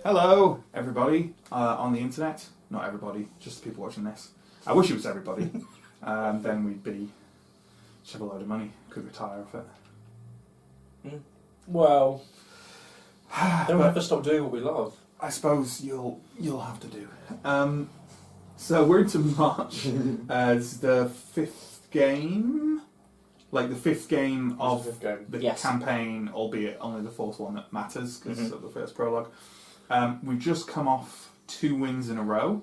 Hello, everybody on the internet. Not everybody, just the people watching this. I wish it was everybody. Then we'd be have a load of money. Could retire off it. Well, then we have to stop doing what we love. I suppose you'll have to do. So we're into March as the fifth game, like the fifth game of the campaign, albeit only the fourth one that matters because of the first prologue. We've just come off 2 wins in a row,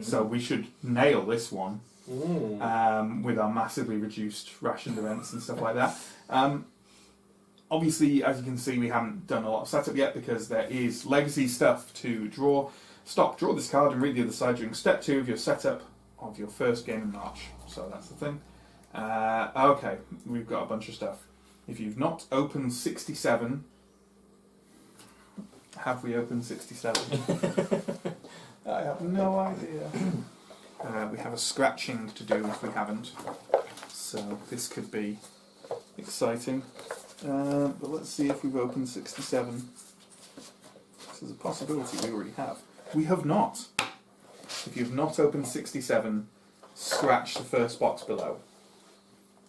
so we should nail this one with our massively reduced rationed events and stuff like that. Obviously, as you can see, we haven't done a lot of setup yet because there is legacy stuff to draw. Stop, draw this card and read the other side during step 2 of your setup of your first game in March. So that's the thing. Okay, we've got a bunch of stuff. If you've not opened 67... Have we opened 67? I have no idea. We have a scratching to do if we haven't. So this could be exciting. But let's see if we've opened 67. This is a possibility we already have. We have not. If you've not opened 67, scratch the first box below.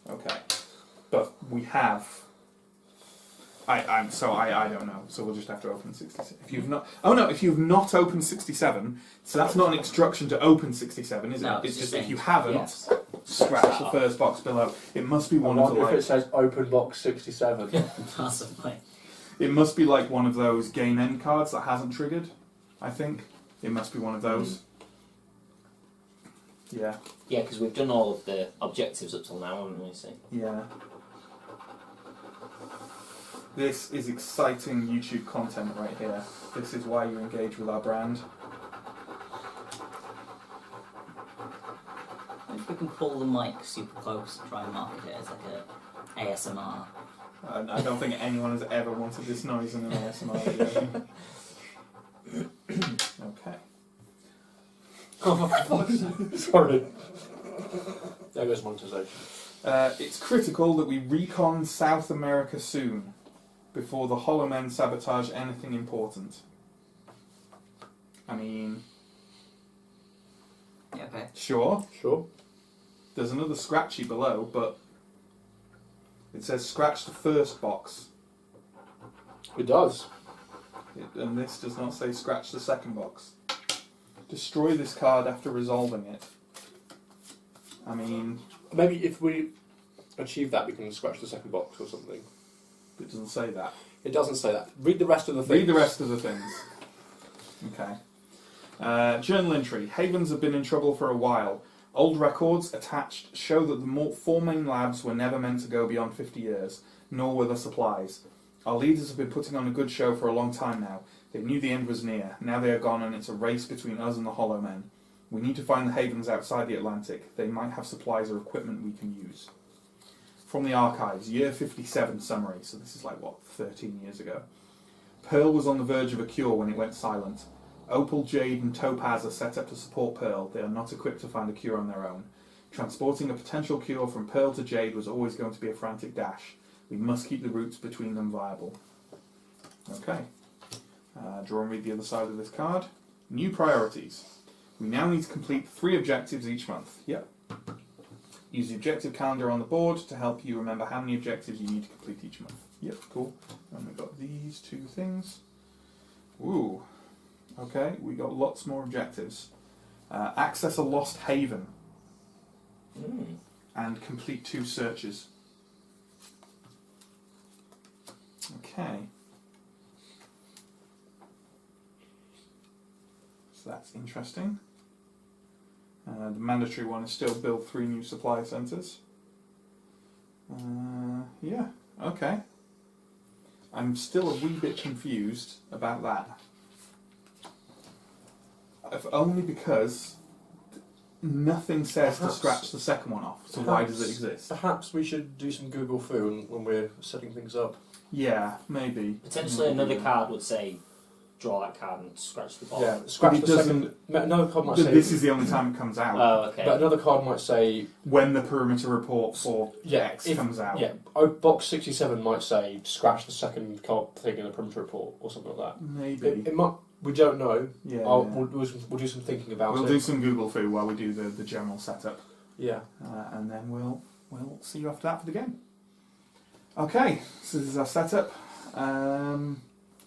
Okay. But we have... I don't know, so we'll just have to open 67. If you've not... Oh no, if you've not opened 67, so that's not an instruction to open 67, is it? No, it's just if you haven't, scratch the first box below. It must be one of the... if it says open box 67. Possibly. It must be like one of those game end cards that hasn't triggered, I think. It must be one of those. Yeah. Yeah, because we've done all of the objectives up till now, haven't we? See? Yeah. This is exciting YouTube content right here. This is why you engage with our brand. If we can pull the mic super close and try and market it as like a ASMR. I don't think anyone has ever wanted this noise in an ASMR video. Okay. Oh, for fuck's sake. Sorry. There goes monetization. It's critical that we recon South America soon, before the Hollow Men sabotage anything important. I mean... Yeah, okay. Sure. Sure. There's another scratchy below, but it says scratch the first box. It does. And this does not say scratch the second box. Destroy this card after resolving it. I mean... Maybe if we achieve that, we can scratch the second box or something. It doesn't say that. It doesn't say that. Read the rest of the things. Read the rest of the things. Okay. Journal entry. Havens have been in trouble for a while. Old records attached show that the 4 main labs were never meant to go beyond 50 years, nor were the supplies. Our leaders have been putting on a good show for a long time now. They knew the end was near. Now they are gone and it's a race between us and the Hollow Men. We need to find the Havens outside the Atlantic. They might have supplies or equipment we can use. From the archives, year 57 summary, so this is like, what, 13 years ago. Pearl was on the verge of a cure when it went silent. Opal, Jade and Topaz are set up to support Pearl. They are not equipped to find a cure on their own. Transporting a potential cure from Pearl to Jade was always going to be a frantic dash. We must keep the routes between them viable. Okay. Draw and read the other side of this card. New priorities. We now need to complete 3 objectives each month. Yep. Use the objective calendar on the board to help you remember how many objectives you need to complete each month. Yep, cool. And we've got these 2 things. Ooh. Okay, we got lots more objectives. Access a lost haven. And complete 2 searches. Okay. So that's interesting. The mandatory one is still build 3 new supply centres. Yeah, okay. I'm still a wee bit confused about that. If only because nothing says to scratch the second one off, so why does it exist? Perhaps we should do some Google Foo when we're setting things up. Yeah, maybe. Potentially another card would say, draw that card and scratch the bottom. Yeah, scratch the second... Another card might say... This is the only time it comes out. Oh, okay. But another card might say... When the perimeter report for X comes out. Yeah, box 67 might say, scratch the second card thing in the perimeter report, or something like that. Maybe. It might... We don't know. Yeah. We'll do some thinking about We'll it. do some Google foo while we do the general setup. Yeah. And then we'll see you after that for the game. Okay, so this is our setup.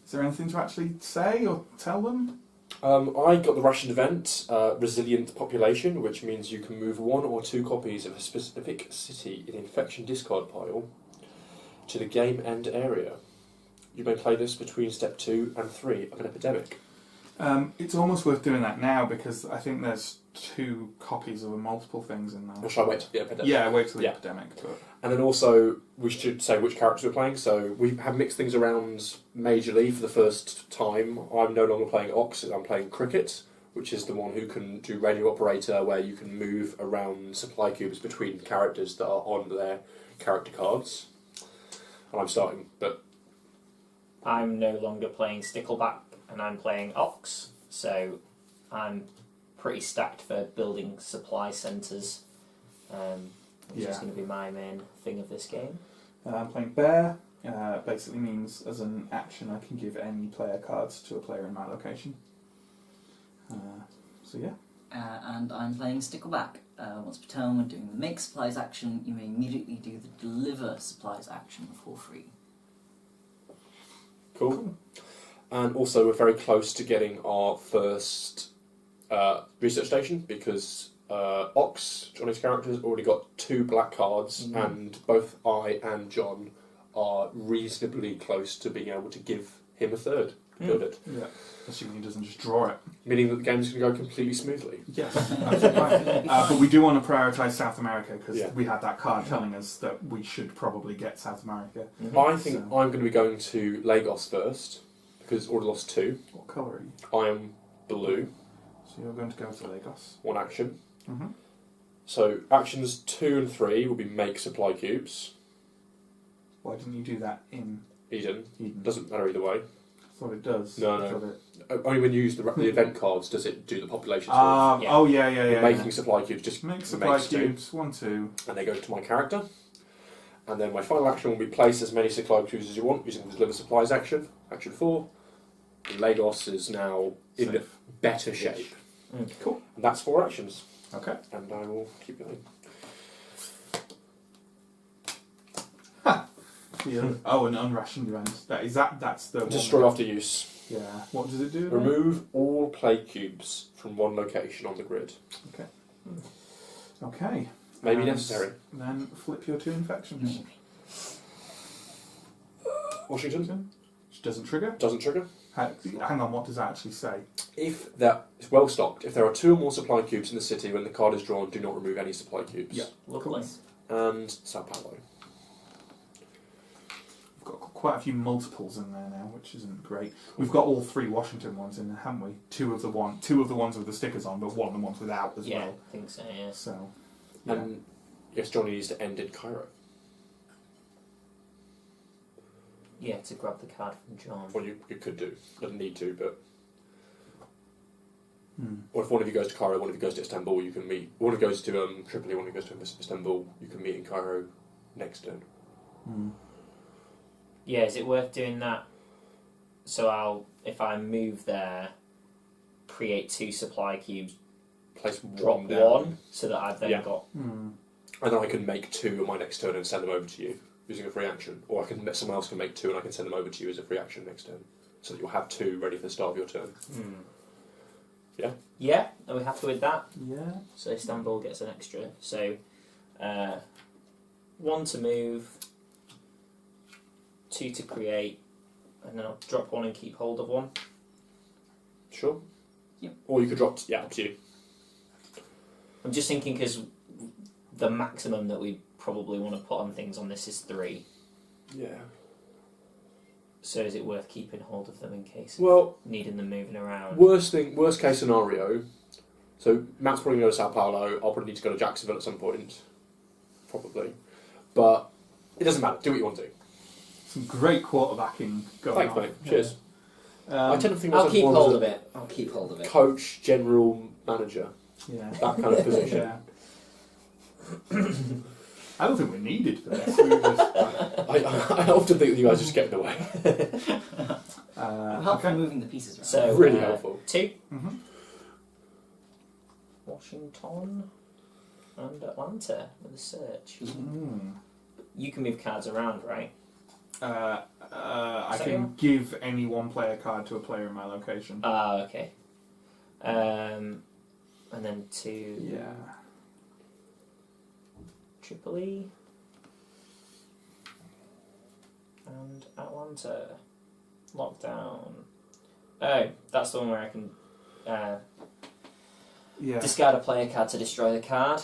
Is there anything to actually say or tell them? I got the Russian event, Resilient Population, which means you can move 1 or 2 copies of a specific city in the infection discard pile to the game end area. You may play this between step 2 and 3 of an epidemic. It's almost worth doing that now because I think there's 2 copies of multiple things in there. Or shall I wait till the epidemic? Yeah, wait till the epidemic. But... And then also, we should say which characters we're playing. So we have mixed things around majorly for the first time. I'm no longer playing Ox, I'm playing Cricket, which is the one who can do radio operator, where you can move around supply cubes between characters that are on their character cards. And I'm starting, but... I'm no longer playing Stickleback, and I'm playing Ox, so I'm pretty stacked for building supply centres, which is going to be my main thing of this game. I'm playing Bear. Basically means as an action I can give any player cards to a player in my location. So yeah. And I'm playing Stickleback. Once per turn, when doing the make supplies action, you may immediately do the deliver supplies action for free. Cool. And also, we're very close to getting our first research station because Ox, Johnny's character, has already got 2 black cards, and both I and John are reasonably close to being able to give him a third to build it. Yeah. Assuming he doesn't just draw it. Meaning that the game's going to go completely smoothly. Yes, absolutely right. But we do want to prioritise South America because we had that card telling us that we should probably get South America. I think I'm going to be going to Lagos first because it's already lost 2. What colour are you? I am blue. So you're going to go to Lagos. 1 action. Mm-hmm. So actions 2 and 3 will be make supply cubes. Why didn't you do that in Eden. Eden? Doesn't matter either way. I thought it does. No, I no. thought it... Only when you use the event cards does it do the population. Oh, yeah. Making supply cubes just make supply makes 2. cubes, 1, 2. And they go to my character. And then my final action will be place as many supply cubes as you want using the deliver supplies action. Action 4. And Lagos is now in Safe. better shape. Cool. And that's 4 actions. Okay. And I will keep going. Yeah. Oh, an unrationed event. That's the one Destroy where- after use. Yeah. What does it do? again? Remove all play cubes from one location on the grid. Okay. Maybe And necessary. Then flip your 2 infections. Washington Which doesn't trigger. doesn't trigger. Hang on, what does that actually say? If that is well stocked, if there are 2 or more supply cubes in the city when the card is drawn, do not remove any supply cubes. Yeah. Lovely. And Sao Paulo. We've got quite a few multiples in there now, which isn't great. We've got all 3 Washington ones in there, haven't we? 2 of the ones with the stickers on, but 1 of the ones without as Yeah, well. I think so, yeah. So, yeah. And yes, Johnny needs to end in Cairo. Yeah, to grab the card from John. Well, you could do. Doesn't need to, but... Hmm. Or if one of you goes to Cairo, one of you goes to Istanbul, you can meet... One of you goes to Tripoli, one of you goes to Istanbul, you can meet in Cairo next turn. Hmm. Yeah, is it worth doing that? So if I move there, create 2 supply cubes, Place drop 1 down. 1, so that I've then Yeah. got... Hmm. And then I can make 2 on my next turn and send them over to you using a free action. Or someone else can make 2 and I can send them over to you as a free action next turn. So that you'll have 2 ready for the start of your turn. Yeah? Yeah, are we happy with that? Yeah. So Istanbul gets an extra. So 1 to move, 2 to create, and then I'll drop 1 and keep hold of 1. Sure? Yep. Or you could drop... Yeah, up to you. I'm just thinking because the maximum that we probably want to put on things on this is 3. Yeah. So is it worth keeping hold of them in case of Well, needing them moving around? worst case scenario. So Matt's probably going to go to Sao Paulo. I'll probably need to go to Jacksonville at some point, probably. But it doesn't matter. Do what you want to do. Some great quarterbacking going Thanks, on. mate. Cheers. Yeah. I tend to think I'll myself keep more hold as of a it. I'll keep hold of it. coach, general manager, Yeah. that kind of position. Yeah. I don't think we're needed for this. We were just, I often think that you guys just get in the way. helpful Okay. moving the pieces around. So Really helpful. 2. Mm-hmm. Washington and Atlanta with a search. Mm. You can move cards around, right? I So can give any one player card to a player in my location. Ah, okay. And then 2. Yeah. Tripoli and Atlanta. Lockdown. Oh, that's the one where I can Yeah. discard a player card to destroy the card.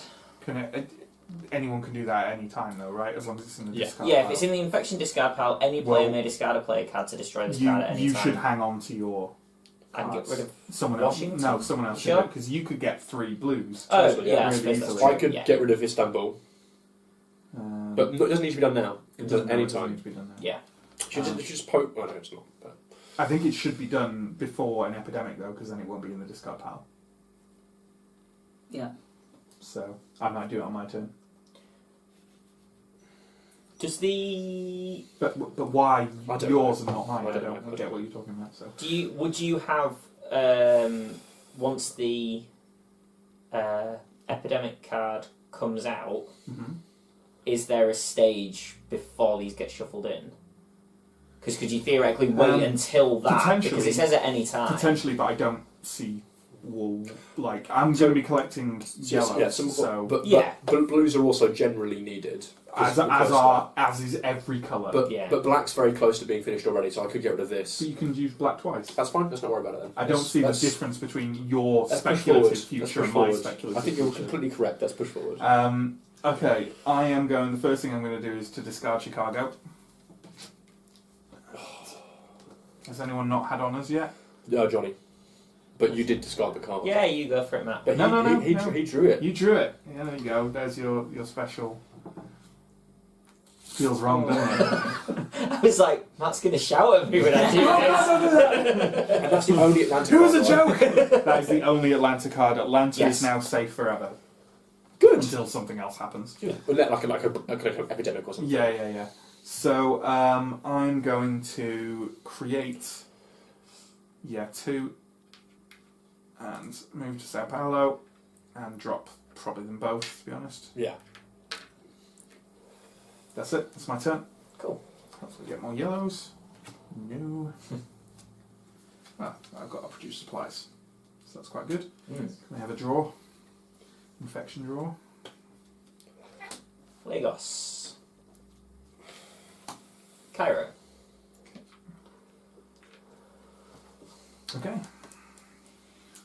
Anyone can do that at any time, though, right? As long as it's in the Yeah. discard Yeah, pile. if it's in the infection discard pile, any player Well, may discard a player card to destroy this card at any you time. should hang on to your and get cards. rid of. Someone else. Washington? No, someone else. Sure. Because you could get 3 blues. Oh, Totally, yeah, I really suppose that's easily. true. I could yeah. get rid of Istanbul, but it doesn't need to be done now. It does No, any it doesn't time. need to be done now. Yeah. Should just poke. Well, no, it's not. But I think it should be done before an epidemic, though, because then it won't be in the discard pile. Yeah. So I might do it on my turn. Does the But why I don't yours know. and not mine? I I don't don't know. get what you're talking about. So would you have once the epidemic card comes out? Mhm. Is there a stage before these get shuffled in? Because could you theoretically wait until that? potentially. Because it says at any time. potentially, but I don't see wool. Like I'm going to be collecting yellows. yeah, so but Yeah. blues are also generally needed. as is every colour. But Yeah. but black's very close to being finished already, so I could get rid of this. So you can use black twice. That's fine. Let's not worry about it then. I don't see the Let's- difference between your let's push speculative forward. Let's future push and my forward. speculative I think you're future. completely correct. Let's push forward. Okay, I am going. The first thing I'm going to do is to discard Chicago. Has anyone not had honours yet? No, Johnny. But you did discard the card. Yeah, you go for it, Matt. But No, he, no, no, he, no. he drew it. You drew it. Yeah, there you go. There's your special. Feels wrong, doesn't it? I was like, Matt's going to shout at me when I do this. And that's the only Atlanta It was card, a right? joke. That is the only Atlanta card. Atlanta Yes. is now safe forever Good. until something else happens. Yeah. Well, like an epidemic or something. Yeah. So I'm going to create 2 and move to Sao Paulo and drop probably them both, to be honest. Yeah. That's it. That's my turn. Cool. Hopefully get more yellows. No. Well, I've got to produce supplies. So that's quite good. Can we have a draw? Infection draw. Lagos. Cairo. Okay.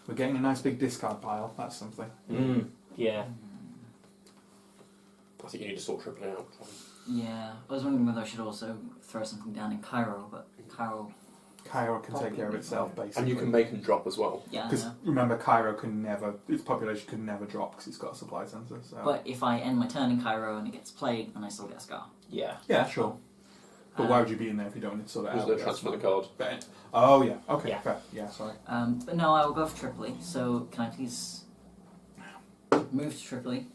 We're getting a nice big discard pile. That's something. Yeah. I think you need to sort tripling out. Yeah. I was wondering whether I should also throw something down in Cairo, but Cairo. Cairo can take care of itself, basically. And you can make them drop as well. Yeah. I Because know. remember, Cairo can never, its population can never drop because it's got a supply centre. So. But if I end my turn in Cairo and it gets played, then I still get a scar. Yeah. yeah, sure. But why would you be in there if you don't need to sort it Who's out? going to transfer the card? Oh yeah. Okay. Yeah. Fair. Yeah. Sorry. But no, I will go for Tripoli. So can I please move to Tripoli,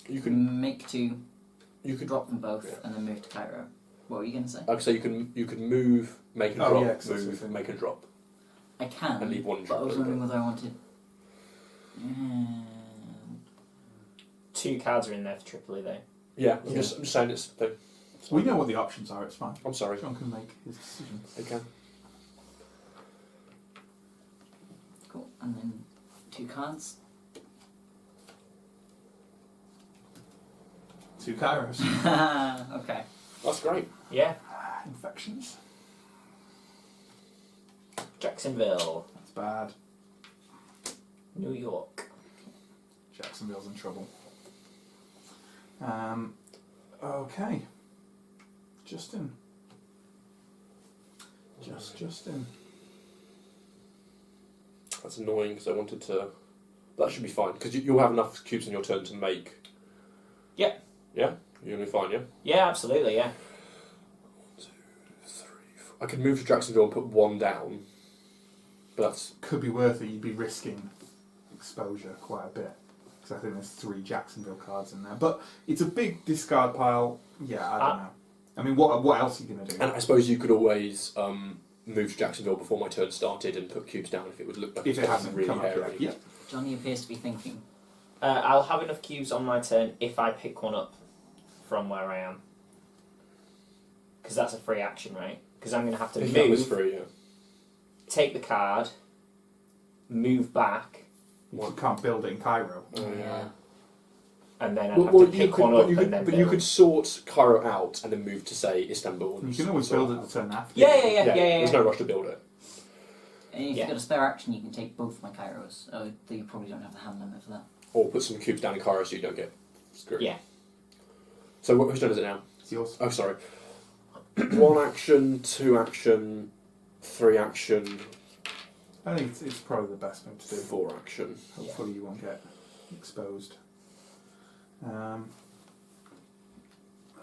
You can. make 2, You could. drop them both, Yeah. and then move to Cairo? What were you going to say? So you can move, make and Oh, drop, yeah, 'cause that's the move, thing. make and drop, I can, and leave one but I was triplet. wondering whether I wanted... 2 cards are in there for Tripoli, though. Yeah, I'm just saying it's. We know what the options are. It's fine. I'm sorry. John can make his decisions. Okay. Cool. And then 2 cards. 2 Kairos. Okay. That's great. Yeah. Infections. Jacksonville. That's bad. New York. Jacksonville's in trouble. Okay. Justin. Justin. That's annoying because I wanted to. That should be fine because you'll have enough cubes in your turn to make. Yeah. Yeah, you're gonna be fine. Yeah. Yeah, absolutely, yeah. 1, 2, 3, 4. I could move to Jacksonville and put 1 down, but that's. Could be worth it. You'd be risking exposure quite a bit. Because I think there's 3 Jacksonville cards in there. But it's a big discard pile. Yeah, I don't know. I mean, what else are you going to do? And I suppose you could always move to Jacksonville before my turn started and put cubes down if it would look like If it hasn't really come up hairy. yet. Yep. Johnny appears to be thinking. I'll have enough cubes on my turn if I pick one up from where I am. Because that's a free action, right? Because I'm going to have to If that was move, free, yeah. take the card, move back, You can't build it in Cairo. Oh, yeah. and then I'd have to pick one up and then but build. you could sort Cairo out and then move to, say, Istanbul. You can always build it the turn after. Yeah. There's no rush to build it. And if Yeah. you've got a spare action, you can take both my Kairos. Oh, you probably don't have the hand limit for that. Or put some cubes down in Cairo so you don't get screwed. Yeah. So whose turn is it now? It's yours. Oh, sorry. 1 action, 2 action, 3 action, I think it's probably the best move to do. 4 action. Hopefully you won't get exposed. I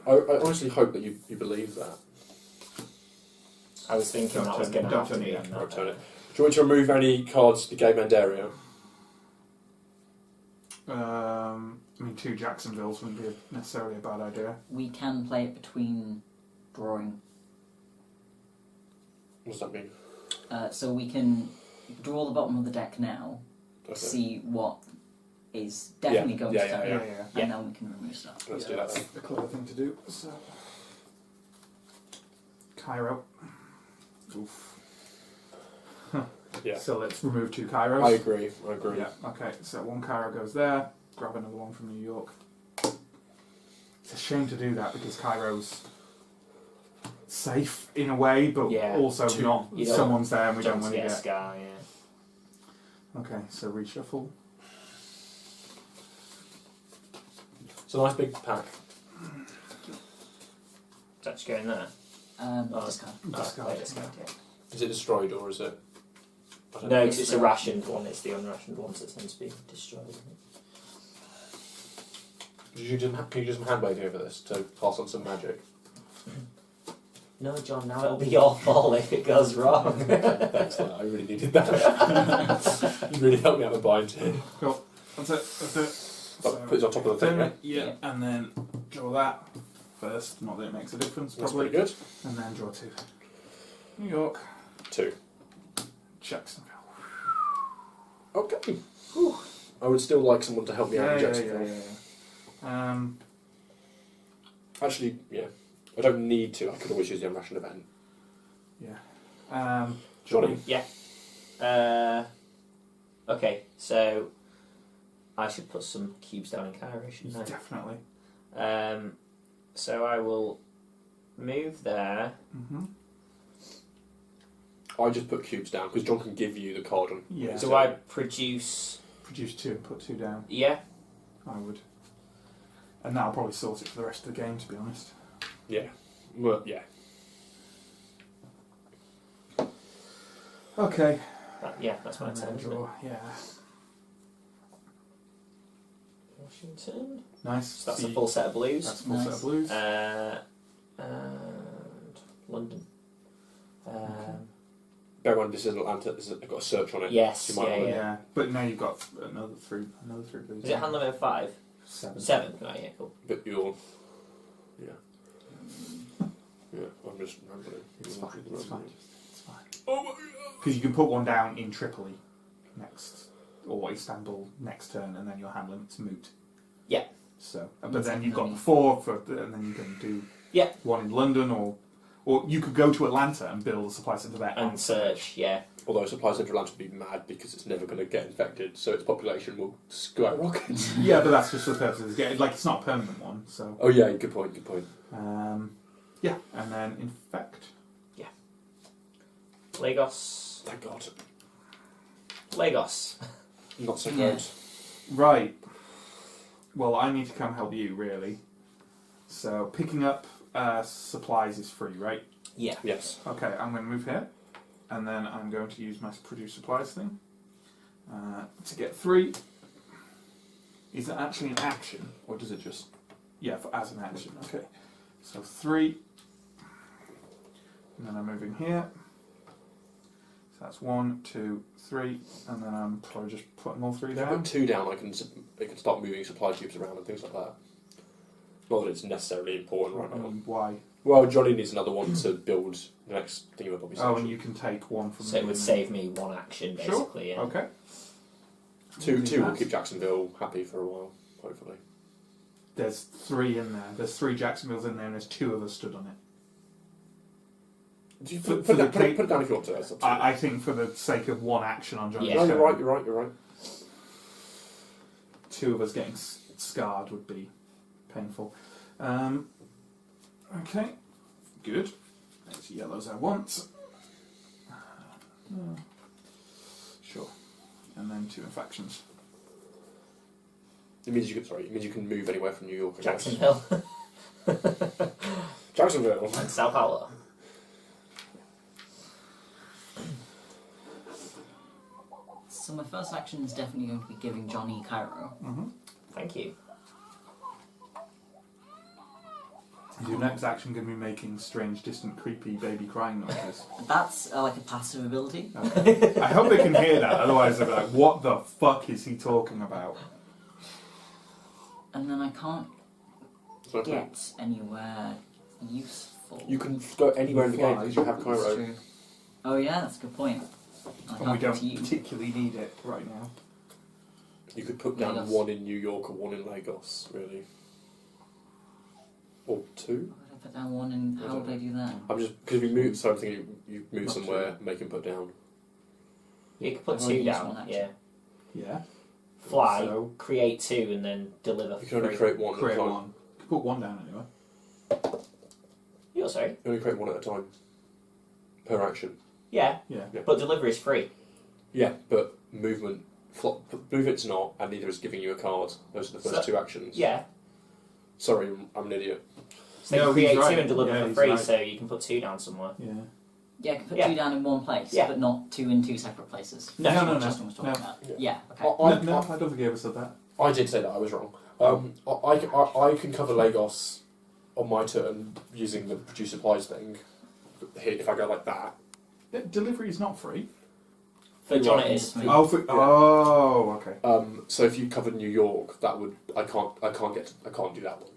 honestly hope that you believe that. I was thinking Don't that was turn- going to don't happen turn it again. in. I'll turn it. Do you want me to remove any cards to the game end area? I mean, 2 Jacksonvilles wouldn't be necessarily a bad idea. We can play it between drawing. What does that mean? So we can draw the bottom of the deck now, Okay. see what is definitely going to Yeah, turn, yeah. and Yeah. then we can remove stuff. Let's do Yeah, that. that's the clever thing to do. So, Cairo. Oof. Yeah. So let's remove 2 Kairos. I agree. Yeah. Okay. So 1 Cairo goes there. Grab another one from New York. It's a shame to do that because Cairo's safe in a way, but Yeah. also not. You don't- Someone's there and we don't Don't want to get a get. scar, yeah. Okay. So reshuffle. It's a nice big pack. That's going there. Oh, Discard. Discard. Play discard, yeah. Is it destroyed or is it? I don't No, know. because it's a rationed one. It's the unrationed ones that tend to be destroyed. Isn't it? Can you just hand wave over this to pass on some magic? No, John. Now it'll be your fault if it goes wrong. Thanks, I really needed that. You really helped me out with bind here. Cool. That's it. That's it. So put it on top of the thing, Then, yeah? yeah, and then draw that first. Not that it makes a difference, That's probably. pretty good. And then draw 2. New York, 2. Jacksonville. Okay. Whew. I would still like someone to help me out in Jacksonville. yeah. Actually, yeah. I don't need to. I could always use the unrationed event. Johnny. Okay, so I should put some cubes down in Cairo, shouldn't I? Definitely. So I will move there. Mm-hmm. I just put cubes down because John can give you the card on. Yeah. Do I produce? Produce 2 and put 2 down. Yeah. I would. And that'll probably sort it for the rest of the game, to be honest. Yeah. Well, yeah. Okay. Yeah, that's my And then turn. isn't it? draw. Yeah. Washington. Nice. So that's So a full set of blues. That's a full set Nice. of blues. And London. Bear in mind, this is Atlanta. It's got a search on it. Yes, So you might yeah, wanna- yeah. But now you've got another three blues. Is it hand limit of 5? 7. 7. Right, yeah, cool. But you're. Yeah. Yeah, I'm just rambling. It's fine. It's fine. It's fine. Oh my god! Because you can put one down in Tripoli next, or Istanbul next turn, and then your hand limit's moot. Yeah. So, but then you've got the 4 for, and then you can do Yeah. one in London, or you could go to Atlanta and build a supply centre there And search, yeah. Although supply centre Atlanta would be mad because it's never going to get infected, so its population will skyrocket. Yeah, but that's just for the purposes. Like it's not a permanent one, so. Oh yeah, good point. Good point. Yeah, and then infect. Lagos. Thank God. Lagos. Not so Yeah. great. Right. Well, I need to come help you, really. So picking up supplies is free, right? Yeah. Yes. Okay, I'm going to move here, and then I'm going to use my produce supplies thing to get 3. Is it actually an action, or does it just... Yeah, as an action, okay. So 3, and then I'm moving here. So that's 1, 2, 3, and then I'm probably just putting all 3 If I down. put 2 down, I can start moving supply tubes around and things like that. Not that it's necessarily important right now. Why? Well, Johnny needs another one to build the next thingamabobby section. Oh, and you can take one from. So it would save me one action, basically. Sure. Yeah. Okay. Two will keep Jacksonville happy for a while, hopefully. There's 3 in there. There's 3 Jacksonvilles in there, and there's 2 of us stood on it. Put it down if you want to. That's up to you. I think for the sake of one action on Johnny's Yeah. No, turn, you're right. 2 of us getting scarred would be painful. Okay, good. There's yellows I want. Sure. And then 2 infections. It means you can move anywhere from New York. I guess. Jacksonville Jacksonville. and Sao Paulo. So my first action is definitely going to be giving Johnny Cairo. Mm-hmm. Thank you. Your next action going to be making strange, distant, creepy baby crying noises. That's like a passive ability. Okay. I hope they can hear that, otherwise they'll be like, what the fuck is he talking about? And then I can't So get anywhere useful. you can go anywhere in the game Fly. because you have That's Cairo. true. Oh yeah, that's a good point. I And we can't get don't to you. particularly need it right now. You could put down Lagos. 1 in New York or 1 in Lagos, really. Or 2? Why would I put down one and how would I do that? I'm just because we move. So I'm thinking you move Not somewhere, make him put down. You could put I've already 2 used down. one, actually. Yeah. Yeah. Fly, So, create 2, and then deliver You can only 3. create 1 create at a time. 1. You can put 1 down anyway. You're sorry. You only create 1 at a time per action. Yeah, Yeah. but delivery is free. Yeah, but movement's not, and neither is giving you a card. Those are the first 2 actions. Yeah. Sorry, I'm an idiot. So No, you create he's 2 right. and deliver Yeah, for he's free, right. so you can put 2 down somewhere. Yeah. Yeah, I can put Yeah. 2 down in one place, Yeah. but not 2 in 2 separate places. No, That's no, what no, Justin was talking no. about. Yeah. Yeah, okay. No, I don't think I ever said that. I did say that, I was wrong. I can cover Lagos on my turn using the produce supplies thing. Here, if I go like that. Delivery is not free. For John it is. Yeah. Oh, okay. So if you covered New York, that would I can't do that one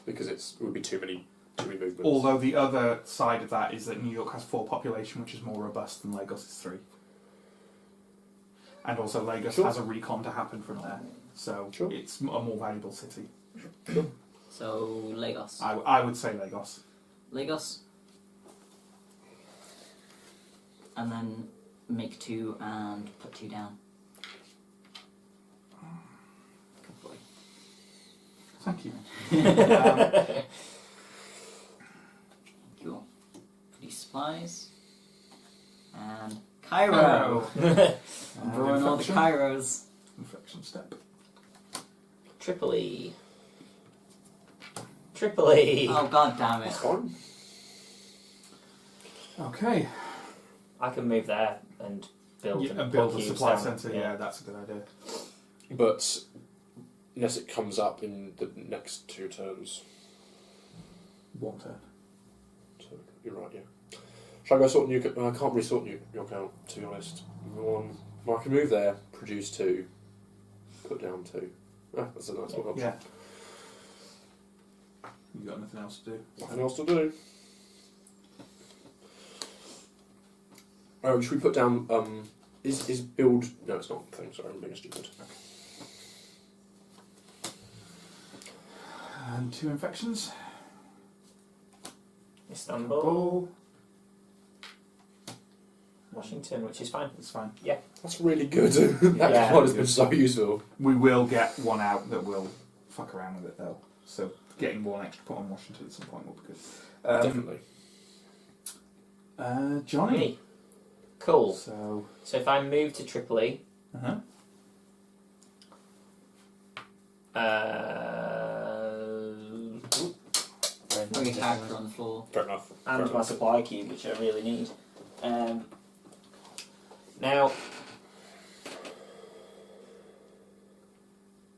because it would be too many movements. Although the other side of that is that New York has 4 population, which is more robust than Lagos is 3. And also Lagos Sure. has a recon to happen from there, so Sure. it's a more valuable city. So, Lagos. I would say Lagos. Lagos. And then make 2 and put 2 down. Good boy. Thank you. Cool. Produce supplies. And Cairo. And Brewing all the infection. Cairos. Infection step. Tripoli. Oh god damn it. That's fine. Okay. I can move there and build And build a cubes supply down. centre. Yeah, that's a good idea. But unless it comes up in the next 2 turns, 1 turn. so you're right. Yeah. Shall I go sort New? I can't really sort New York out, to be honest. I can move there, produce 2, put down 2. That's a nice one option. Yeah. You got nothing else to do? Nothing else to do. Should we put down, is build... No, it's not a thing, sorry, I'm being stupid. And 2 infections. Istanbul. Washington, which is fine. It's fine. That's really good. That Yeah. card has been so useful. We will get 1 out that will fuck around with it though. So getting 1 extra put on Washington at some point will be good. Definitely. Johnny. Me. Cool. So. So if I move to Tripoli, Uh-huh. Put your character on the floor. Fair enough. and Fair my enough. supply cube, which I really need. Now,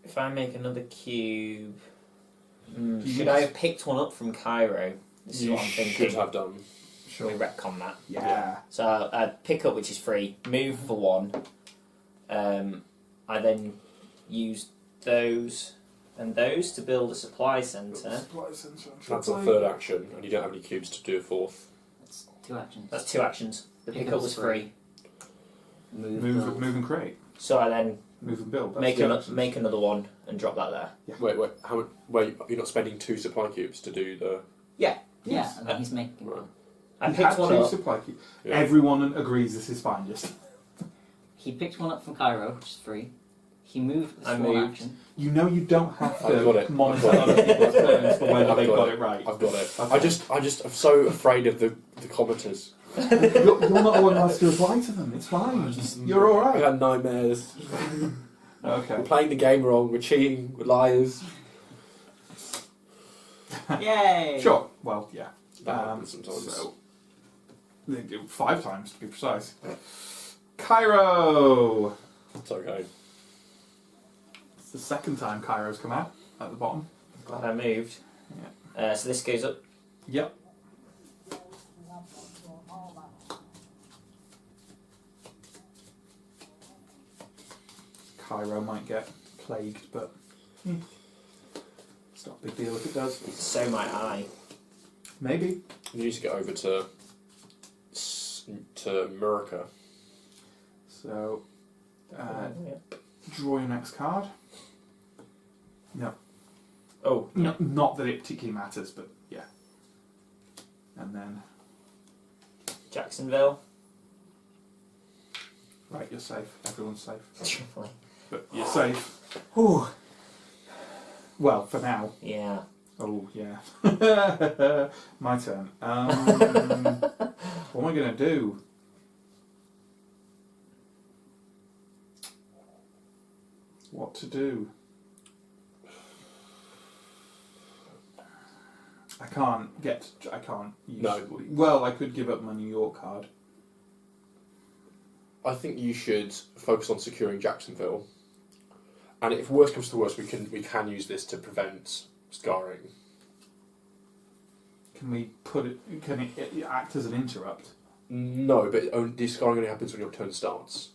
if I make another cube, should I have picked one up from Cairo? This is You what I'm should thinking. have done. We retcon that. Yeah. So I'd pick up, which is free, move for 1. I then use those, And those to build a supply centre. Supply centre. That's a third action, and you don't have any cubes to do a fourth. That's 2 actions. That's 2 actions. The Pick pickup up was is free. Move, Move, build. move and create. So I then Move and build. That's make, 2 actions. make another one and drop that there. Yeah. Wait, how much? Wait, you're not spending 2 supply cubes to do the. Yeah, Yes. and then he's making Right. I He picked had one 2 up. supply cubes. Yeah. Everyone agrees this is fine, just. He picked one up from Cairo, which is free. He moved this I 1 moved. action. You know you don't have I've got to it. monitor I've got other people's turns for whether I've they got got it. it right. I've got it. Okay. I'm so afraid of the commenters. You're not the one who has to reply to them. It's fine. You're all I right. had nightmares. Okay. We're playing the game wrong. We're cheating. We're liars. Yay! Sure. Well, yeah. That happens sometimes. So, 5 times to be precise. Cairo. It's okay. It's the second time Cairo's come out at the bottom. Glad I moved. So this goes up. Yep. Cairo might get plagued, but it's not a big deal if it does. So might I. Maybe. You need to get over to Murica. So, Yeah. draw your next card. No. Oh, No, not that it particularly matters, but yeah. And then, Jacksonville. right, you're safe. Everyone's safe. Tripoli. But you're safe. Ooh. Well, for now. Yeah. Oh, yeah. My turn. What am I going to do? What to do? I can't use... No. Well, I could give up my New York card. I think you should focus on securing Jacksonville. And if worst comes to worst, we can use this to prevent scarring. Can we put it... Can it act as an interrupt? No, but the scarring only happens when your turn starts.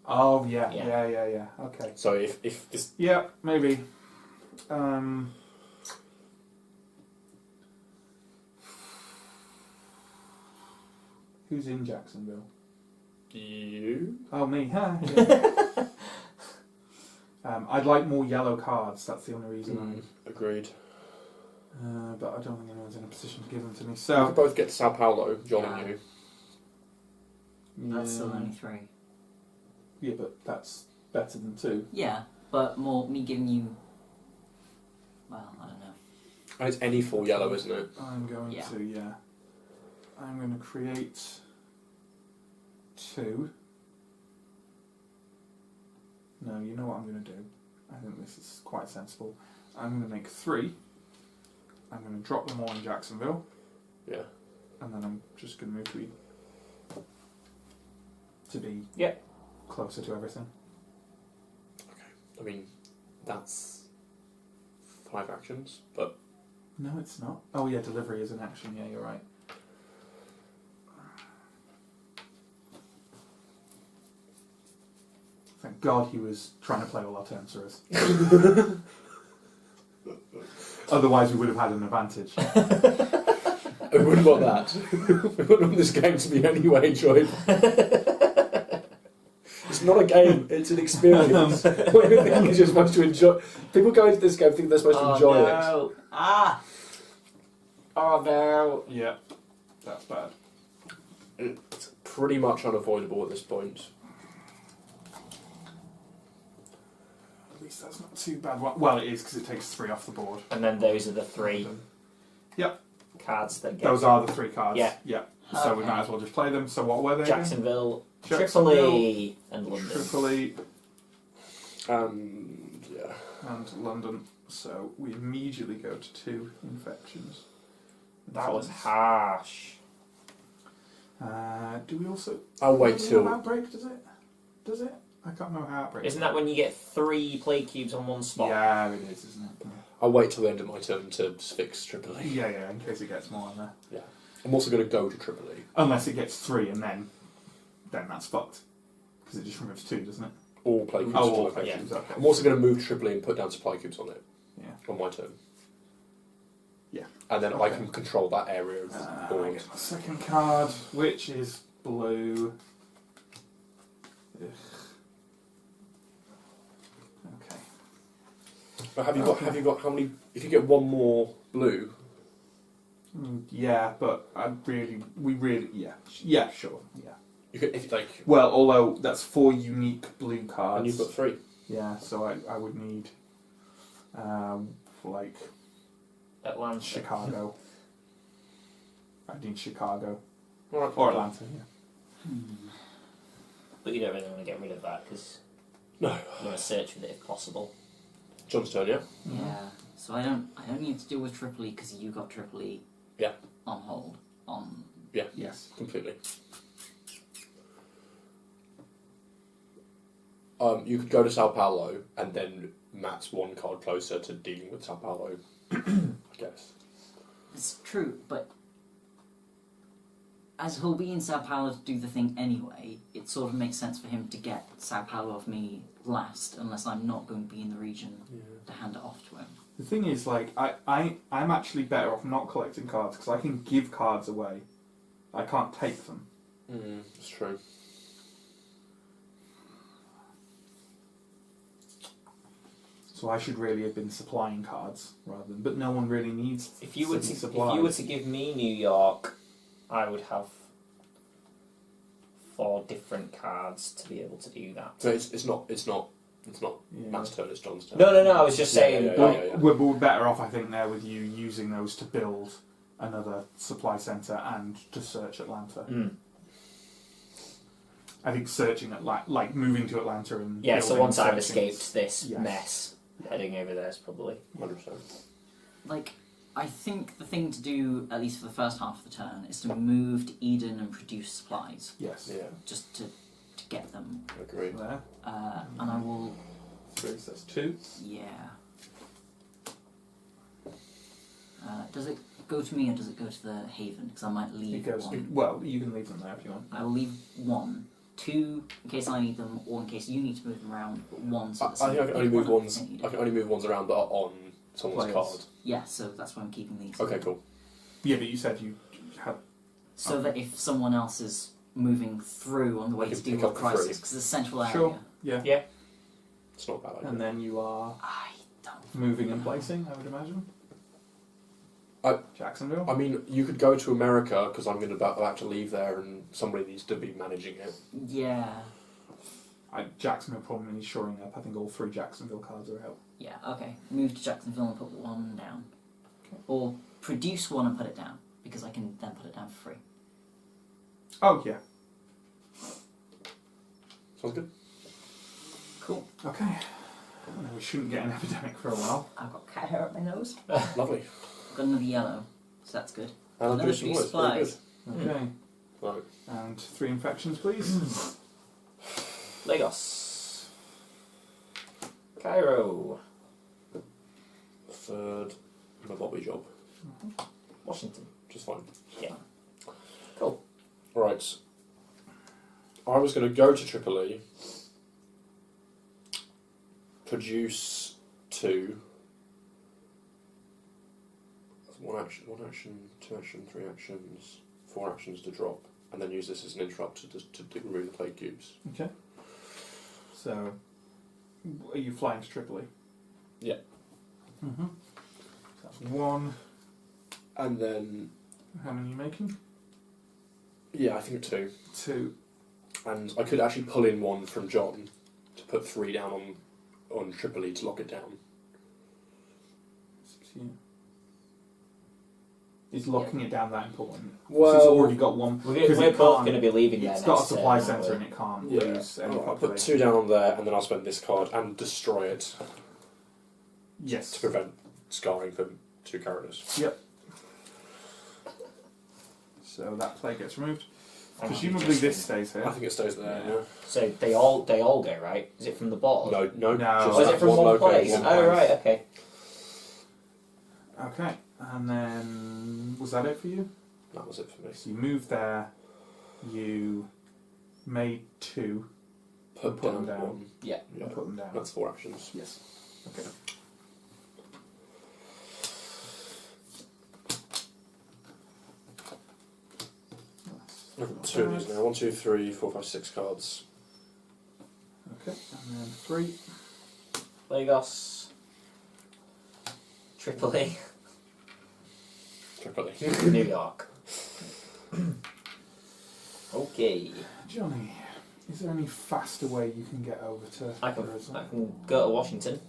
Oh, yeah. Yeah. Yeah. Okay. So if this... Yeah, maybe. Who's in Jacksonville? You... Oh, me. Huh? Yeah. I'd like more yellow cards. That's the only reason. Agreed. But I don't think anyone's in a position to give them to me. We So could both get to Sao Paulo, John and you. That's still only 3. Yeah, but that's better than 2. Yeah, but more me giving you. Well, I don't know. And it's any 4 yellow, isn't it? I'm going Yeah. to. Yeah. I'm going to create 2. No, you know what I'm going to do. I think this is quite sensible. I'm going to make 3. I'm going to drop them all in Jacksonville. Yeah. And then I'm just going to move to be closer to everything. I mean, that's 5 actions, but... No, it's not. Oh yeah, delivery is an action. Yeah, you're right. Thank God he was trying to play all our turns for us. Otherwise, we would have had an advantage. We wouldn't want that. We wouldn't want this game to be in any way enjoyable. It's not a game, it's an experience. What you think is you're supposed to enjoy... People go into this game thinking they're supposed to enjoy it. no. Ah! Oh no! Yeah, that's bad. It's pretty much unavoidable at this point. At least that's not too bad. Well, it is because it takes 3 off the board. And then those are the 3 Yep. cards that get Those are the 3 cards. Yeah. Yeah. So we Okay. might as well just play them. So what were they? again? Jacksonville, Jacksonville, Tripoli, and London. Tripoli, Yeah. and London. So we immediately go to 2 infections. That was harsh. Do we also... I'll wait does it have till... Outbreak, does it? Does it? I can't remember how Outbreak... Isn't that when you get 3 plague cubes on one spot? Yeah, it is, isn't it? I'll wait till the end of my turn to fix Tripoli. Yeah, in case it gets more on there. Yeah. I'm also going to go to Tripoli. Unless it gets 3 and then that's fucked. Because it just removes 2, doesn't it? All plague cubes. Oh, all on it. plague yeah. cubes, okay. I'm also going to move Tripoli and put down supply cubes on it. Yeah. on my turn. Yeah. And then I Okay. can control that area of the I board. get my second card, which is blue. Ugh. Okay. But have you got how many? If you get one more blue, Yeah, but yeah, sure, yeah. you could if like, Well, although that's 4 unique blue cards. and you've got 3. Yeah, so I would need, like Atlanta. Chicago. I need Chicago All right, or Atlanta. Yeah. But you don't really want to get rid of that because No, you want to search with it if possible. John's turn. Yeah. Yeah. So I don't need to deal with Tripoli because you got Tripoli. Yeah. On hold. On. Yes. Completely. You could go to Sao Paulo, and then Matt's one card closer to dealing with Sao Paulo. I guess. It's true, but as he'll be in Sao Paulo to do the thing anyway, it sort of makes sense for him to get Sao Paulo off me last, unless I'm not going to be in the region to hand it off to him. The thing is, like, I'm actually better off not collecting cards because I can give cards away. I can't take them. It's true. So I should really have been supplying cards rather than. But no one really needs. If you were city to supplies. give me New York, I would have 4 different cards to be able to do that. So it's not Yeah. Matt's turn. It's John's turn. No, I was just saying. Yeah. Well, we're better off, I think, there with you using those to build another supply centre and to search Atlanta. I think searching at like moving to Atlanta and Yeah, so building once I've searching escaped this yes. mess, heading over there is probably 100%. Like, I think the thing to do, at least for the first half of the turn, is to move to Eden and produce supplies, Yes. Yeah, just to get them. I agree. There. And I will, 3, so that's 2. yeah. Does it go to me or does it go to the Haven? Because I might leave It goes. one. Well, you can leave them there if you want. I will leave 1. 2 in case I need them, or in case you need to move them around. But 1 so I that think I can only move ones. I need I it. can only move ones around that are on someone's Players. card. Yeah, so that's why I'm keeping these. Okay, cool. Yeah, but you said you had. So that if someone else is moving through on the way I can to deal pick with up the crisis, three. because it's a central area. Sure. Yeah. It's not a bad idea. And then you are I don't. moving and placing, I would imagine. Jacksonville. I mean, you could go to America because I'm going to about to leave there, and somebody needs to be managing it. Yeah. Jacksonville probably needs shoring up. I think all 3 Jacksonville cards are out. Yeah. Okay. Move to Jacksonville and put 1 down, Okay. or produce 1 and put it down because I can then put it down for free. Oh yeah. Sounds good. Cool. Okay. We shouldn't get an epidemic for a while. I've got cat hair up my nose. Lovely. I've got another yellow, so that's good. And I'll do Another some 3 words. Very good. supplies. Okay. Right. And 3 infections, please. Lagos, Cairo, Third, my Bobby job. Washington. Just fine. Yeah. Cool. Right. I was going to go to Tripoli, produce 2. One action, 2 action, 3 actions, 4 actions to drop, and then use this as an interrupter to remove the plague cubes. Okay. So, are you flying to Tripoli? Yeah. Mm-hmm. That's 1. And then, How many are you making? yeah, I think 2. 2. And I could actually pull in 1 from John to put 3 down on Tripoli to lock it down. Is locking it down that important? Well, It's already got 1. We're Because both it going can't- to be leaving there. It's got a next supply turn, aren't centre we? and it can't Yeah. lose any I'll put population. 2 down on there, and then I'll spend this card and destroy it to Yes. prevent scarring for 2 characters. Yep. So that plague gets removed. Hang on, Presumably this stays I here. think it stays there. Yeah. So they all go, right? Is it from the board? No. No. Just Oh, is that it from one place? location. One Oh, place. right, okay. Okay. And then, was that it for you? That was it for me. So you moved there, you made 2, Put them down down. 1. Yeah. Yeah. and put them down. That's 4 actions. Yes. Okay. I've got 2 of these now. 1, 2, 3, 4, 5, 6 cards. Okay, and then 3. Lagos. Tripoli. Tripoli. New York. Okay. Johnny, is there any faster way you can get over to I can Jerusalem? go to Washington.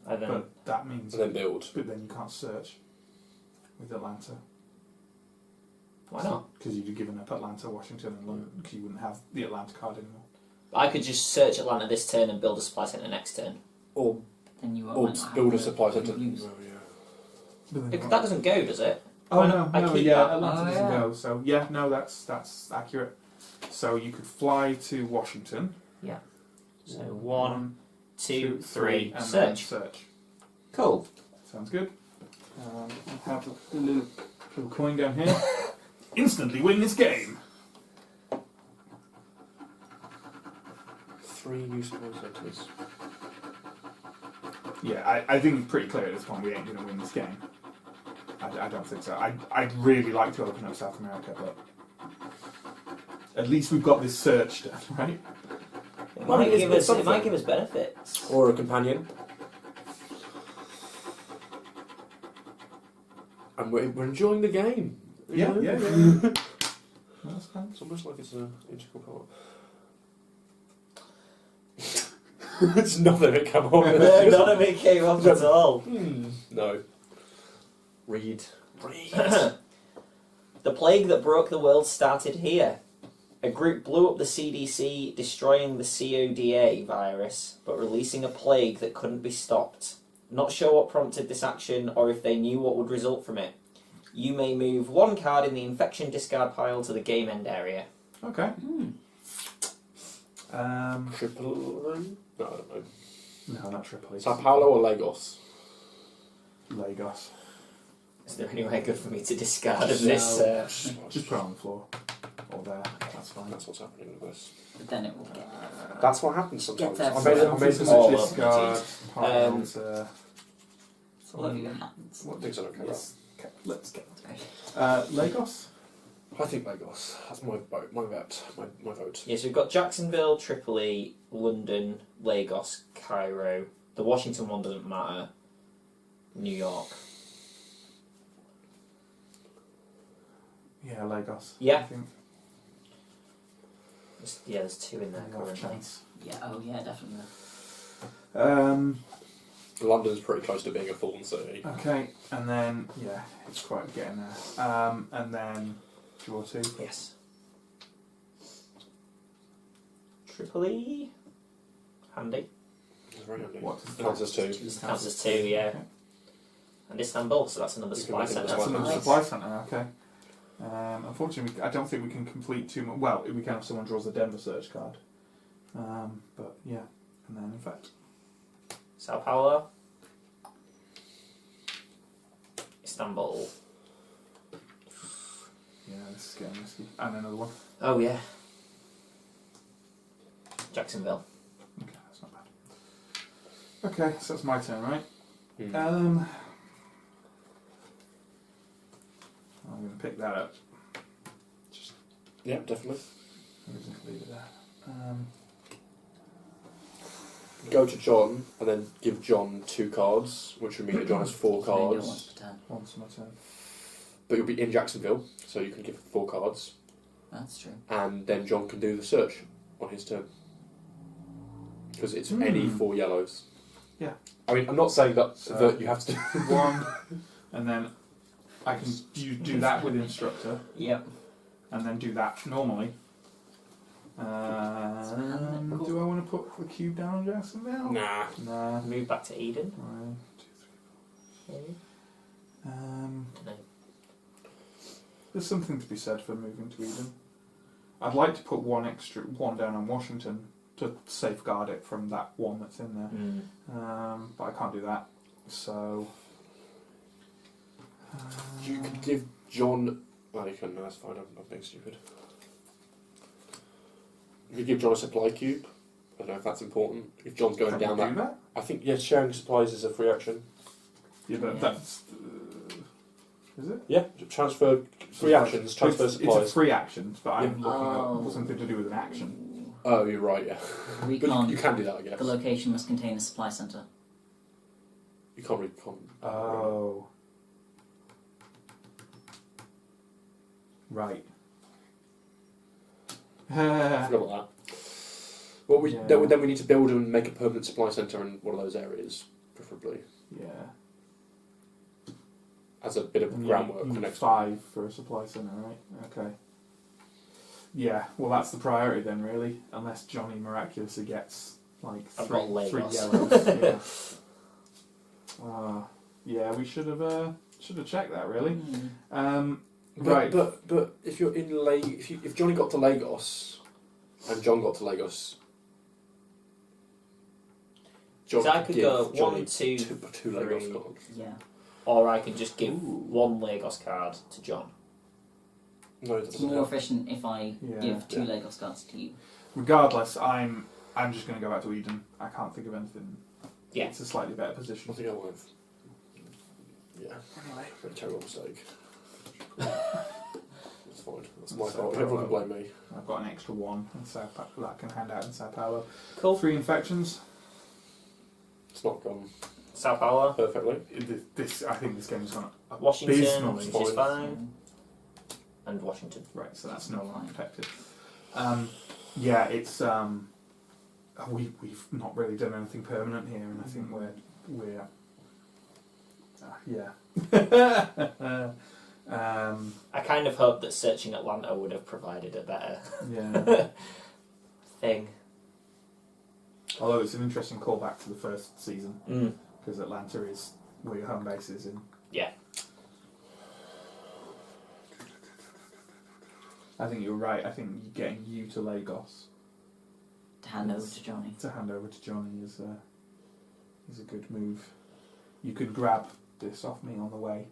And then But that means... And then build. But then you can't search with Atlanta. why not? Because you'd have given up Atlanta, Washington and London, because you wouldn't have the Atlanta card anymore. I could just search Atlanta this turn and build a supply centre next turn. Or Then you or might not have build a the supply centre. use. Oh, yeah. But then That doesn't go, does it? Oh Why no, not? I no, keep yeah, that. Atlanta Oh, doesn't yeah. go. So yeah, no, that's accurate. So you could fly to Washington. So 1, 2, 3, and then search. search. Cool. Sounds good. I have a little coin down here. Instantly win this game. 3 new supply centres. Yeah, I think it's pretty clear at this point we ain't going to win this game. I don't think so. I'd really like to open up South America, but at least we've got this search done, right? It Well, might it's- give it's us. It might something. give us benefits. Or a companion. And we're enjoying the game. you Yeah, know? yeah, yeah. That's fine. It's almost like it's an integral part. It's nothing that come on. No, none of it came up at all. No. Read. The plague that broke the world started here. A group blew up the CDC, destroying the CODA virus, but releasing a plague that couldn't be stopped. Not sure what prompted this action or if they knew what would result from it. You may move 1 card in the infection discard pile to the game end area. Okay. Tripoli? No, I don't know. No, not Tripoli. Sao Paulo or Lagos? Lagos. Is there any way good for me to discard of this? Just put it on the floor. Or there. That's fine. That's what's happening with this. But then it will get. That's what happens sometimes. Get there I made it. I made first. it. all up. Discard. Piles, It's all over your hands. What things I don't care yes. Okay, let's go. Okay. Lagos? about. I think Lagos. That's my vote. My vote. My vote. Yes, we've got Jacksonville, Tripoli, London, Lagos, Cairo. The Washington one doesn't matter. New York. Yeah, Lagos. Yeah. I think. There's 2 in there More currently. chance. Yeah, oh yeah, definitely. London's pretty close to being a full city. Okay, and then, yeah, it's quite getting there. And then, draw 2. Yes. Tripoli. Handy. It's very handy. What does Counts as 2. This counts as 2, yeah. Okay. And Istanbul, so that's another You can supply make it centre. as That's well. another Nice. supply centre, okay. Unfortunately, I don't think we can complete too much. Well, we can if someone draws a Denver search card. But yeah, and then in fact, Sao Paulo. Istanbul. yeah, this is getting risky. And another one. Oh, yeah. Jacksonville. Okay, that's not bad. Okay, so that's my turn, right? Hmm. I'm going to pick that up. Yeah, definitely. I'm just going to leave it there. Go to John and then give John 2 cards, which would mean that John has 4 So you do it once cards. per turn. Once my turn. But you'll be in Jacksonville, so you can give 4 cards, That's true. and then John can do the search on his turn. Because it's any 4 yellows. Yeah. I mean, I'm not saying that, So- that you have to do. 1, and then I can do that with instructor, Yep. and then do that normally. Do I want to put the cube down on Jacksonville? Nah. Nah. Move back to Eden. 1, 2, 3, 4. Maybe. Dunno. There's something to be said for moving to Eden. I'd like to put one down on Washington to safeguard it from that one that's in there. But I can't do that. So You could give John. Oh, you couldn't. No, that's fine. I'm being stupid. You could give John a supply cube. I don't know if that's important. If John's going can down we that. do that? I think, yeah, sharing supplies is a free action. Yeah, but Yeah. that's is it? Yeah, transfer free actions, transfer It's supplies. a free action, but I'm looking Oh. at something to do with an action. Oh, you're right. Yeah, but Recon. you can do that, I guess. The location must contain a supply centre. You can't recon. Oh. Right. I forgot about that. Well, Yeah. then we need to build and make a permanent supply centre in one of those areas, preferably, Yeah. as a bit of And groundwork you for need next 5 for a supply centre, right? Okay. Yeah, well that's the priority then, really. Unless Johnny miraculously gets like I've three got Lagos. yellows. Yeah, we should have checked that really. Right. But if you're in if Johnny got to Lagos, and John got to Lagos, John So I could give go Johnny 1, 2, two Lagos 3. cards. Yeah. Or I could just give Ooh. 1 Lagos card to John. No, it It's doesn't more help. efficient if I Yeah. give 2 Yeah. Lagos cards to you. Regardless, I'm just going to go back to Eden. I can't think of anything. Yeah. It's a slightly better I position. think I might have. Yeah. Anyway, a terrible mistake. It's fine. That's my fault. Everyone can blame me. I've got an extra 1 in Sao Paulo that I can hand out in Sao Paulo. Cool. 3 infections. It's not gone Sao Paulo, perfectly. I think this game's gone Washington, abysmally. which is fine, and Washington. Right, so that's no longer protected. Yeah, it's we've not really done anything permanent here, and I think we're yeah. I kind of hoped that searching Atlanta would have provided a better Yeah. thing. Although it's an interesting callback to the first season Mm. because Atlanta is where your home base is in. Yeah. I think you're right. I think getting you to Lagos To hand over to Johnny. to hand over to Johnny is a good move. You could grab this off me on the way.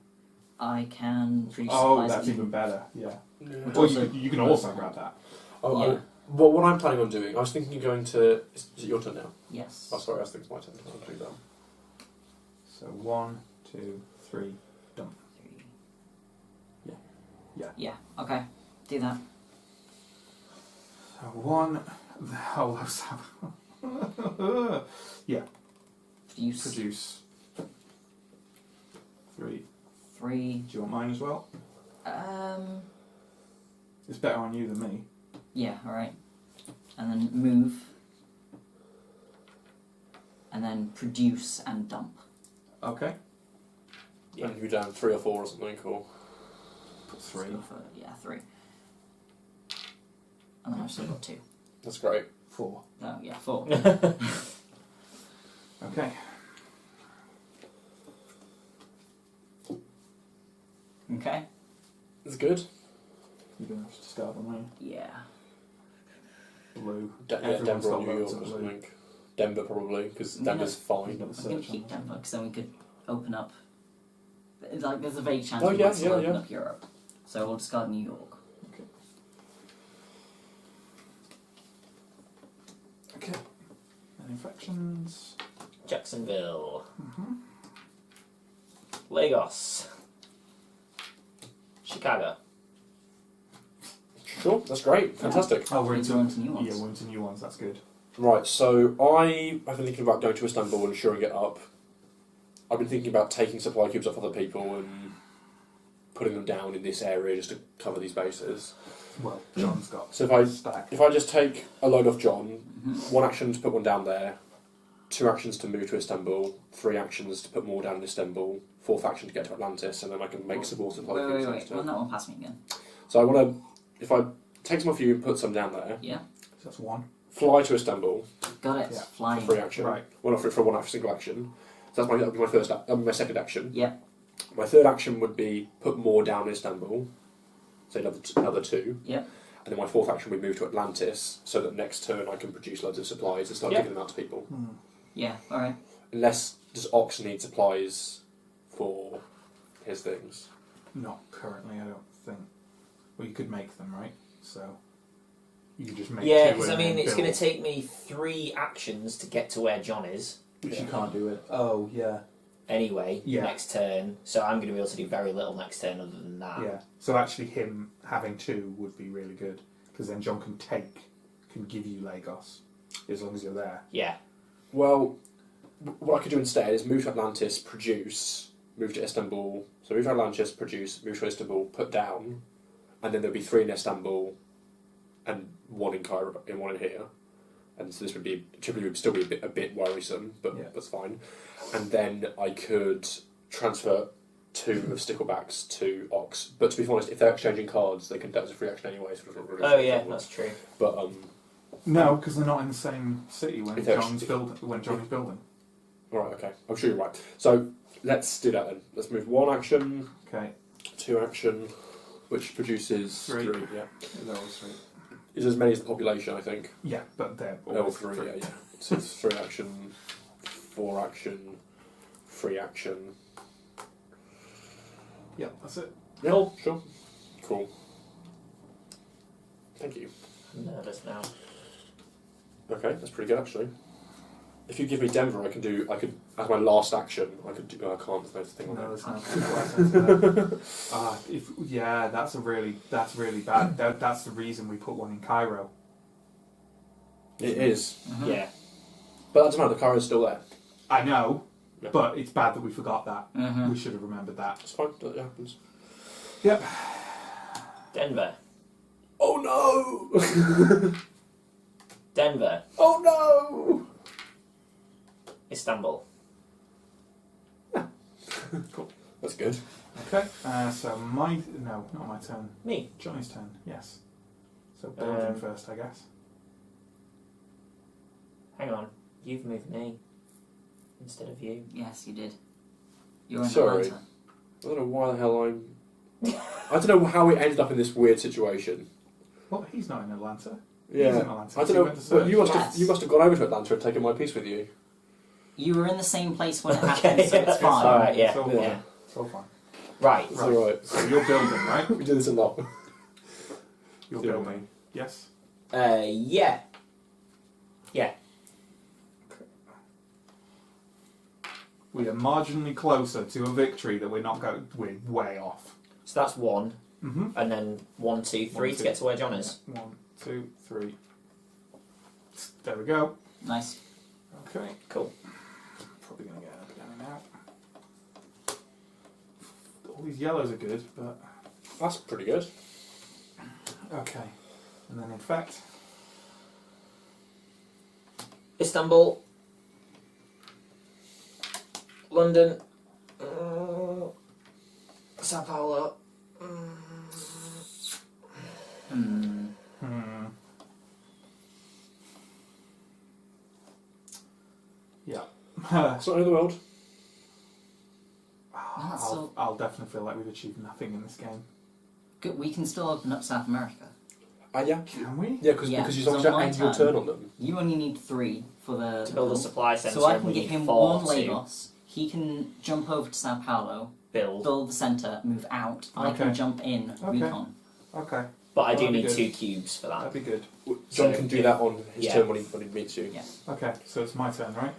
I can produce Oh, supplies that's at even you. better. Yeah. Which Or also- you can also grab that. Oh, Yeah. well, what I'm planning on doing, I was thinking of going to. Is it your turn now? Yes. Oh, sorry, I was thinking it's my turn. I'll do that. So 1, 2, 3. 3. Yeah. Yeah. Yeah. Okay. Do that. So 1. Oh, those have. Yeah. Produce Produce 3. 3. Do you want mine as well? It's better on you than me. Yeah. All right. And then move. And then produce and dump. Okay. And you down 3 or 4 or something, or. Put 3. Let's go for, yeah, 3. And then I've still got 2. That's great. 4. No, yeah, 4. Okay. Okay. It's good. You're going to have to discard one, aren't Yeah. you? Blue. Yeah, Everyone's Denver or got New York loads or of blue. something. Denver probably, because Yeah. Denver's fine. You've got the I'm going to search keep on. Denver because then we could open up. Like, there's a vague chance Oh, we yeah, might still yeah, open yeah. up Europe. So we'll discard New York. Okay. And infections. Jacksonville, Mm-hmm. Lagos, Chicago. Sure, that's great. Fantastic. Oh, we're Means into we're into new ones. Yeah, we're into new ones. That's good. Right, so I've been thinking about going to Istanbul and shoring it up. I've been thinking about taking supply cubes off other people and putting them down in this area just to cover these bases. Well, John's got So if I stack. If I just take a load off John, Mhm. 1 action to put one down there, 2 actions to move to Istanbul, 3 actions to put more down in Istanbul, 4th action to get to Atlantis, and then I can make some more supply cubes Wait. next Run turn. that one past me again. So I want to, if I take some off you and put some down there, Yeah. So that's 1. fly to Istanbul Got it. Yeah, for Flying. 3 action. Right. Well, not for 1 single action. So that'll be my first. That'll be my second action. Yeah. My third action would be put more down in Istanbul, so another 2. Yeah. And then my 4th action would move to Atlantis, so that next turn I can produce loads of supplies and start Yeah. giving them out to people. Yeah. All right. Unless does Ox need supplies for his things? Not currently, I don't think. Well, you could make them, right? So you could just make Yeah, 2 because and I mean, then it's going build. to take me 3 actions to get to where John is. Which Yeah. you can't do it. Oh, yeah. anyway Yeah. next turn, so I'm going to be able to do very little next turn other than that. Yeah. So actually, him having 2 would be really good because then John can give you Lagos as long as you're there. Yeah. Well, what I could do instead is move to Atlantis, produce, move to Istanbul. So move to Atlantis, produce, move to Istanbul, put down, and then there'll be 3 in Istanbul, and 1 in Cairo, and 1 in here. And so this would be typically would still be a bit worrisome, but Yeah. that's fine. And then I could transfer 2 of Sticklebacks to Ox. But to be honest, if they're exchanging cards, they can that was a free action anyway. So it's not really Oh yeah, that's true. But No, because they're not in the same city when If they're- John's building. all right, okay, I'm sure you're right. So let's do that then. Let's move 1 action, Okay. 2 action, which produces 3. 3. Yeah, They're all 3. is as many as the population, I think. Yeah, but they're All all 3. Yeah, yeah. So it's 3 action, 4 action, 3 action. Yeah, that's it. Yeah, Cool. sure. Cool. Thank you. I'm nervous now. Okay, that's pretty good actually. If you give me Denver, I could as my last action. I could do. No, I can't. There's no thing on No, it. there's no. That's really bad. That's the reason we put 1 in Cairo. It is, Mhm. Yeah. but that doesn't matter. The car is still there. I know, Yeah. but it's bad that we forgot that. Mhm. We should have remembered that. It's fine. That happens. Yep. Denver. Oh no! Denver. Oh no! Istanbul. Cool. That's good. Okay. So not my turn. Me. Johnny's turn. Yes. So building Um, first, I guess. Hang on. You've moved me instead of you. Yes, you did. You're in Sorry. Atlanta. I don't know why the hell I'm. I don't know how it ended up in this weird situation. Well, he's not in Atlanta. Yeah. He's in Atlanta. I So don't he know. went to But search. Yes. you must have gone over to Atlanta and taken my piece with you. You were in the same place when it Okay, happened, so it's that's fine. alright, yeah. It's all Yeah. fine. It's all fine. Right. It's alright. So you're building, right? We do this a lot. You're Yeah. building. Yes. Yeah. Yeah. We are marginally closer to a victory that we're not going. We're way off. So that's 1, Mm-hmm. and then 1, 2, 3 to get to where John is. 1, 2, 3. There we go. Nice. Okay. Cool. Probably going to get up down and out. All these yellows are good, but That's pretty good. okay. And then infect. Istanbul. London. Sao Paulo. Hmm. Yeah. It's not in the world. that's so- I'll definitely feel like we've achieved nothing in this game. Good. We can still open up South America. Yeah. Can we? Yeah, Yeah, because you so don't have to my end your turn. turn on them. You only need 3 for the To build a supply centre. So I and can we give need him 4 1 to Lagos. He can jump over to Sao Paulo, build. build the centre, move out. I Okay. can jump in, Okay. recon. Okay. But I do That'd be need good. 2 cubes for that. That'd be good. John So, can do yeah. that on his Yeah. turn when he meets you. Yeah. Okay, so it's my turn, right?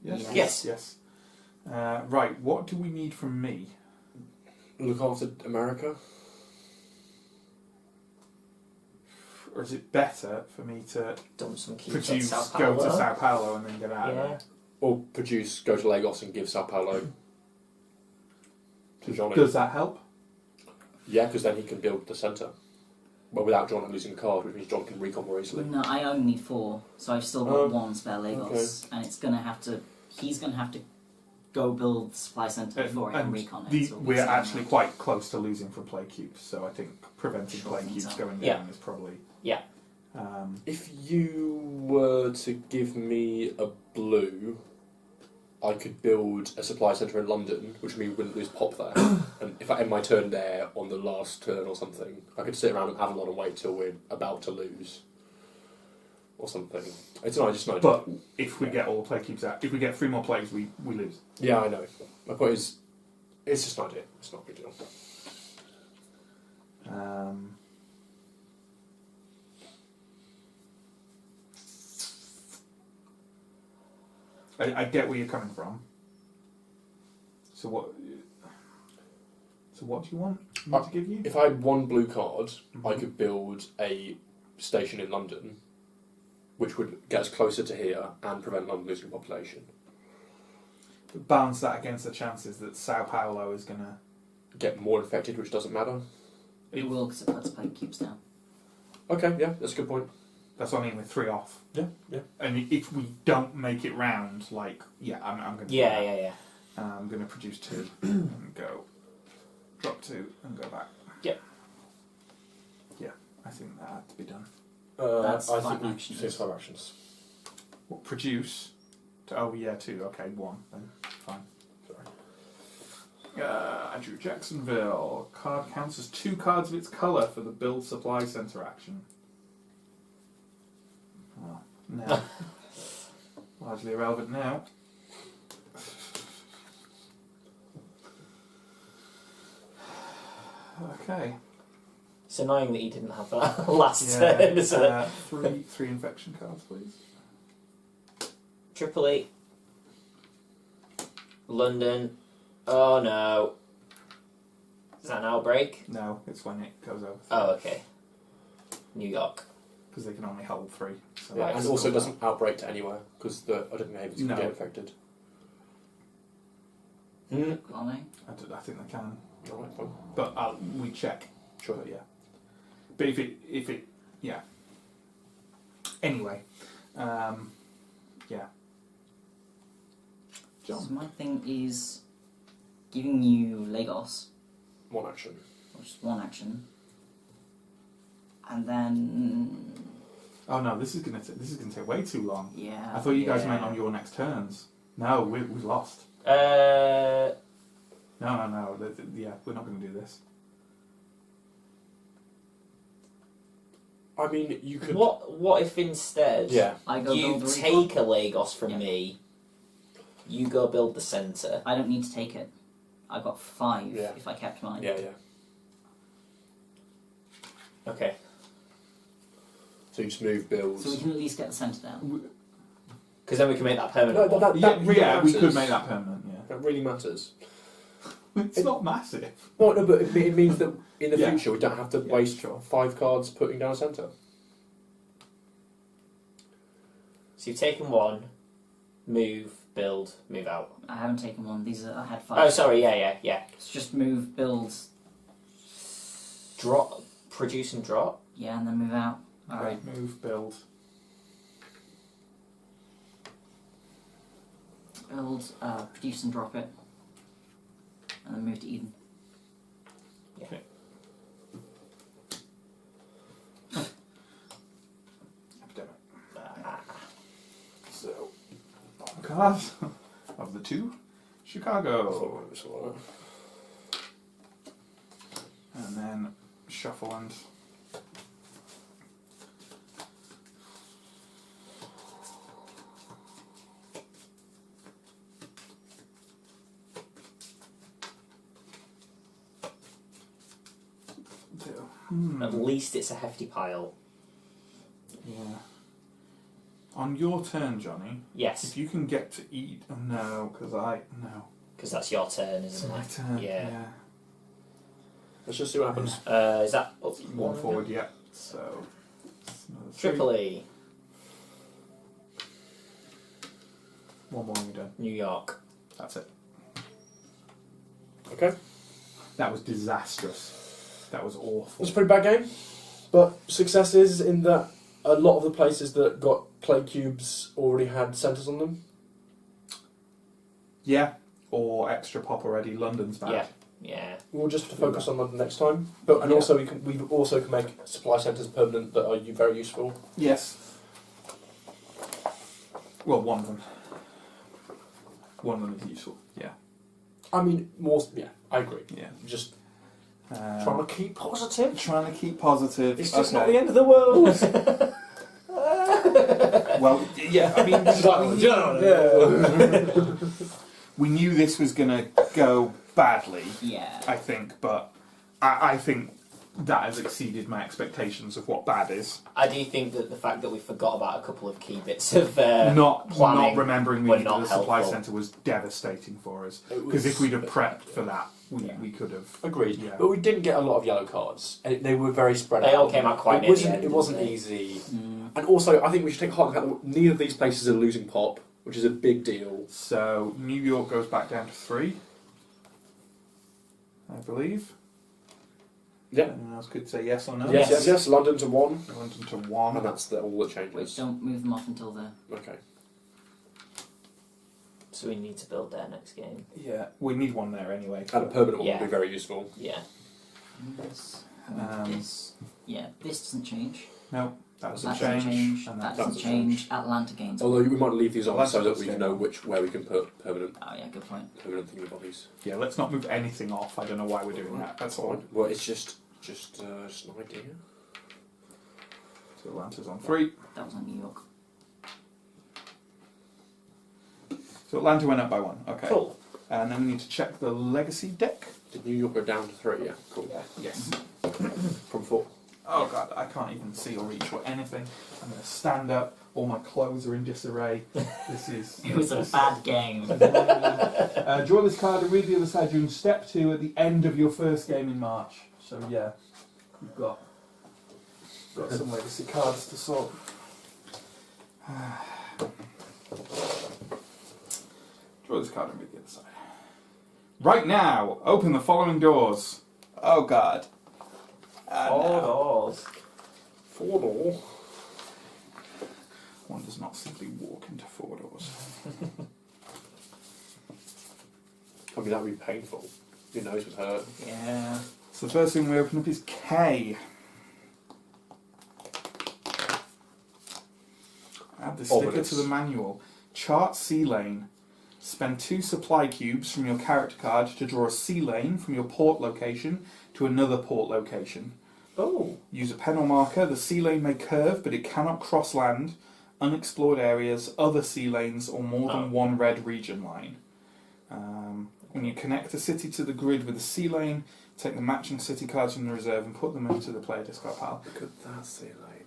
Yes. Yes. Yes. Right. What do we need from me? Look after America. Or is it better for me to Dump some cubes at produce, Sao go Paulo. to Sao Paulo, and then get out? Yeah. Of there? Or produce, go to Lagos and give Sao Paulo to Johnny. Does that help? Yeah, because then he can build the centre. But without John losing a card, which means John can recon more easily. No, I only need 4, so I've still got Oh, 1 spare Lagos, and it's gonna have to. He's gonna have to go build the supply centre before I can recon it. so it'll be we're something actually like- quite close to losing from play cubes, so I think preventing Sure play things cubes out. going Yeah. down is probably. Yeah. If you were to give me a blue, I could build a supply centre in London, which would mean we wouldn't lose pop there. And if I end my turn there on the last turn or something, I could sit around at Avalon and wait till we're about to lose. Or something. It's just an idea. But if we get all the play cubes out, if we get 3 more plays, we lose. Yeah, I know. My point is, it's just an idea. It's not a big deal. I get where you're coming from. So what? So what do you want me to give you? If I had one blue card, I Mhm. could build a station in London, which would get us closer to here and prevent London losing population. Balance that against the chances that Sao Paulo is going to... Get more infected, which doesn't matter. It will because it puts plague cubes down. Okay, yeah, that's a good point. That's what I mean with 3 off. Yeah, yeah. And if we don't make it round, like, I'm going to... Yeah. I'm going to produce 2 and go... Drop 2 and go back. Yep. Yeah, I think that had to be done. That's I 5 think we actions. say 5 actions. What, produce? Oh, yeah, 2. Okay, 1. Then fine. Sorry. I drew Jacksonville. Card counts as 2 cards of its colour for the build supply centre action. Well, now. Largely irrelevant now. Okay. It's annoying that you didn't have that last Yeah, turn, isn't it? 3 infection cards, please. Tripoli. London. Oh no. Is that an outbreak? No, it's when it goes over. Oh, okay. New York. Because they can only hold 3. So Yeah, Right, and it's also still it doesn't outbreak to anywhere, because I don't think Havens No. can get infected. Colony. I think they can. Alright, fine. But we check. Sure. But yeah. But if it, yeah. Anyway, yeah. So John. my thing is giving you Lagos, 1 action. which is 1 action, and then Oh no, this is gonna take way too long. yeah. I thought you guys Yeah. meant on your next turns. No, we lost. Uh, No. Yeah, we're not going to do this. I mean, you could... what if instead Yeah. I go you build the take recon. a Lagos from Yeah. me, you go build the centre. I don't need to take it. I got 5 Yeah. if I kept mine. Yeah. Okay. So you just move builds. So we can at least get the centre down. Because then we can make that permanent. No, one. that really Yeah, we could matters. make that permanent. Yeah, That really matters. it's not massive. No, but it means that in the Yeah. future we don't have to Yeah, waste sure. 5 cards putting down a centre. So you've taken 1, move, build, move out. I haven't taken one. I had 5. Oh, sorry, yeah. It's just move, build, Drop, produce and drop. yeah, and then move out. Okay, Alright. move, build. Build, produce and drop it. And then move to Eden. Epidemic. So, bottom card of the 2, Chicago. And then shuffle and... At least it's a hefty pile. Yeah. On your turn, Johnny, Yes, if you can get to eat... Oh, no, because No. because that's your turn, It's isn't my it? turn. Yeah. Let's just see what happens. Is that One forward, yeah. So... it's another 3. Tripoli, One more and you're done. New York. That's it. Okay. That was disastrous. That was It awful. was a pretty bad game, but successes in that a lot of the places that got plague cubes already had centres on them. Yeah. Or extra pop already. London's back. Yeah. We'll just have to focus on London next time. But and Yeah. also we also can make supply centres permanent that are very useful. Yes. Well, one of them. One of them is useful. Yeah. I mean, more. Yeah, I agree. Yeah. Just trying to keep positive. Trying to keep positive. It's just Okay. not the end of the world. Well, yeah. I mean, we knew this was going to go badly. Yeah. I think, but I think that has exceeded my expectations of what bad is. I do think that the fact that we forgot about a couple of key bits of Not planning remembering we were needed not the supply helpful. centre was devastating for us. It Because if we'd have was- prepped for that, we could have. Agreed. Yeah. But we didn't get a lot of yellow cards. And they were very spread They out. all came out quite near the end, It wasn't didn't they? easy. And also, I think we should take heart in the fact that neither of these places are losing pop, which is a big deal. So New York goes back down to 3, I believe. Yeah. Anyone else could say yes or no? Yes. London to 1. London to 1. And that's all that Which changes. don't move them off until the. Okay. So we need to build their next game. Yeah, we need one there anyway. And a permanent one Yeah. would be very useful. Yeah. This. Um, This. Yeah, this doesn't change. No, that doesn't That doesn't change. change. And That that doesn't doesn't change. Atlanta gains. Although we might leave these on Well, so that we that's know okay. where we can put permanent Oh yeah, good point. thingy bodies. Yeah, let's not move anything off. I don't know why we're doing that. That's all. Well, it's just an idea. So Atlanta's on 3. That was on New York. So Atlanta went up by 1. Okay. Cool. And then we need to check the legacy deck. Did New York go down to 3? Yeah, cool. Yes. From 4. Oh god, I can't even see or reach or anything. I'm going to stand up. All my clothes are in disarray. This is. It was a bad game. Draw this card and read the other side during step 2 at the end of your first game in March. So yeah, you've got some legacy cards to sort. Draw this card and read the other side. Right now, open the following doors. Oh god. Four doors. 4 door. One does not simply walk into 4 doors. I mean, that would be painful. Your nose would hurt. Yeah. So the first thing we open up is K. Add the sticker Ominous. to the manual. Chart C lane. Spend 2 supply cubes from your character card to draw a C lane from your port location to another port location. Oh. Use a pen or marker. The C lane may curve, but it cannot cross land, unexplored areas, other C lanes, or more than one red region line. When you connect a city to the grid with a C lane, take the matching city cards from the reserve and put them into the player discard pile. Look at that sea lane.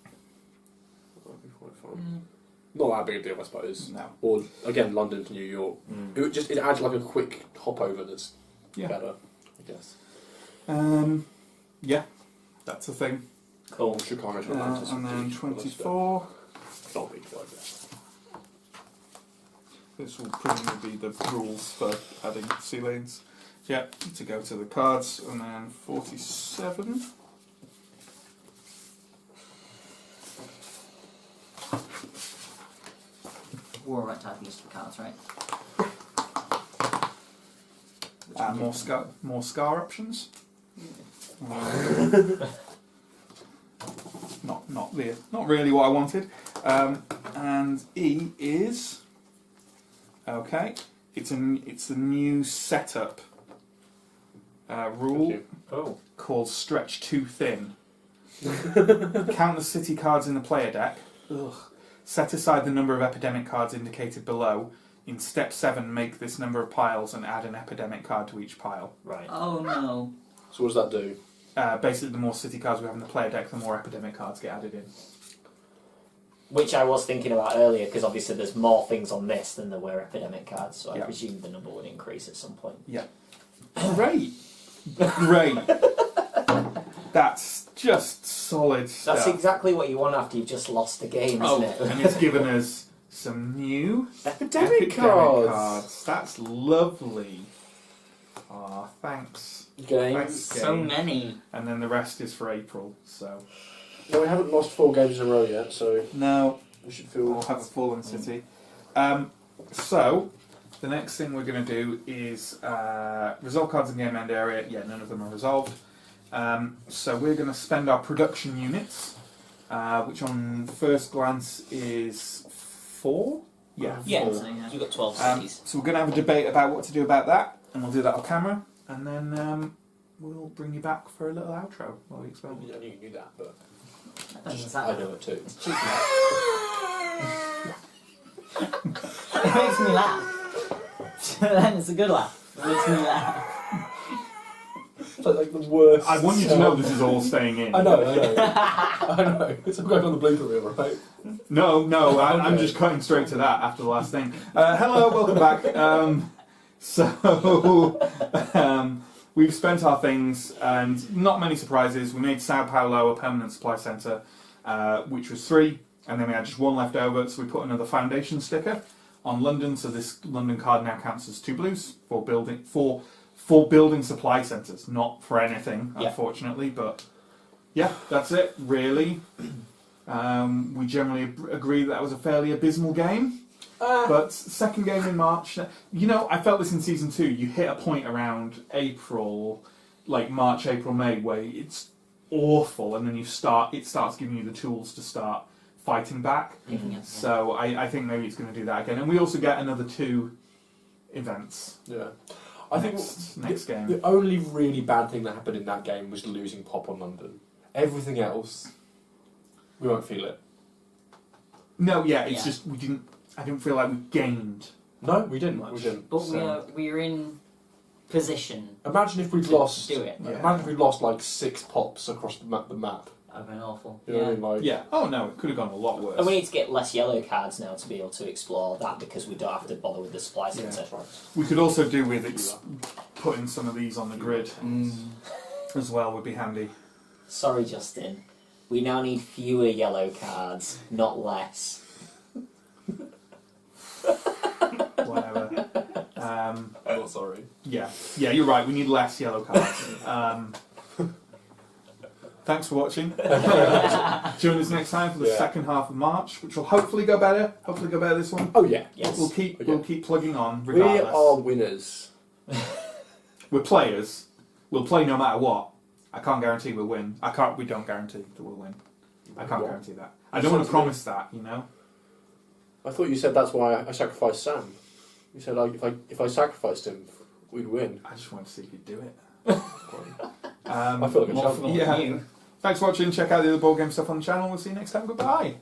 That would be quite fun. Not that big a deal, I suppose. No. Or, again, London to New York. It adds like a quick hop over that's better, I guess. Yeah, that's a thing. Cool. Chicago to Atlanta. And then 24. Not big, like that. This will presumably be the rules for adding C lanes. Yeah, to go to the cards. And then 47. War right type use for cards, right? More scar options. Not really what I wanted. And E is okay. It's a new setup rule Oh. called Stretch Too Thin. Count the city cards in the player deck. Ugh. Set aside the number of epidemic cards indicated below. In step 7, make this number of piles and add an epidemic card to each pile. Right. Oh no. So what does that do? Basically, the more city cards we have in the player deck, the more epidemic cards get added in. Which I was thinking about earlier, because obviously there's more things on this than there were epidemic cards, so I Yeah. presume the number would increase at some point. Yeah. Great. Great. That's just solid stuff. That's exactly what you want after you've just lost the game, isn't it? And it's given us some new Epidemic cards. That's lovely. Aw, thanks. Games. Thanks, So game. many. And then the rest is for April, so... No, we haven't lost 4 games in a row yet, so No, we should feel... we'll have a fallen city. So, the next thing we're going to do is resolve cards in game end area. Yeah, none of them are resolved. So we're going to spend our production units, which on first glance is 4? Yeah, Yeah, 4. So, yeah. you've got 12 So cities. we're going to have a debate about what to do about that, and we'll do that on camera, and then we'll bring you back for a little outro while we I explain. knew you knew that, but That I know it too. It makes me laugh. Then it's a good laugh. It makes me laugh. like the worst. I want you to know this is all staying in. I know. I know. It's all going on the blooper reel, right? No, I'm Okay. just cutting straight to that after the last thing. Hello, welcome back. We've spent our things, and not many surprises. We made Sao Paulo a permanent supply centre, which was 3, and then we had just 1 left over, so we put another foundation sticker on London, so this London card now counts as 2 blues for building supply centres, not for anything, Yeah. unfortunately, but yeah, that's it, really. We generally agree that was a fairly abysmal game. But second game in March, I felt this in Season 2, you hit a point around April, like March, April, May, where it's awful, and then it starts giving you the tools to start fighting back. So I think maybe it's going to do that again. And we also get another 2 events. Yeah. I think next game. The only really bad thing that happened in that game was losing Pop on London. Everything else, we won't feel it. No, it's just I didn't feel like we gained. No, we didn't. Much. We didn't. But we are in position. Imagine if we'd to lost. do it. Yeah. Imagine if we'd lost like 6 pops across the map. I've been awful. You know what I mean? Like, Yeah. Oh no, it could have gone a lot worse. And we need to get less yellow cards now to be able to explore that because we don't have to bother with the supply Yeah. centre. that's right. We could also do with putting some of these on the grid Mm. as well would be handy. Sorry, Justin. We now need fewer yellow cards, not less. Whatever. I'm not sorry. Yeah, you're right. We need less yellow cards. Thanks for watching. Join us next time for the second half of March, which will hopefully go better. Hopefully go better this one. Oh yeah. Yes. We'll keep plugging on We regardless. are winners. We're players. We'll play no matter what. I can't guarantee we'll win. We don't guarantee that we'll win. I can't What? guarantee that. I don't want to promise that, I thought you said that's why I sacrificed Sam. You said if I sacrificed him, we'd win. I just wanted to see if you'd do it. I feel like a more champion. for you. Thanks for watching. Check out the other board game stuff on the channel. We'll see you next time. Goodbye.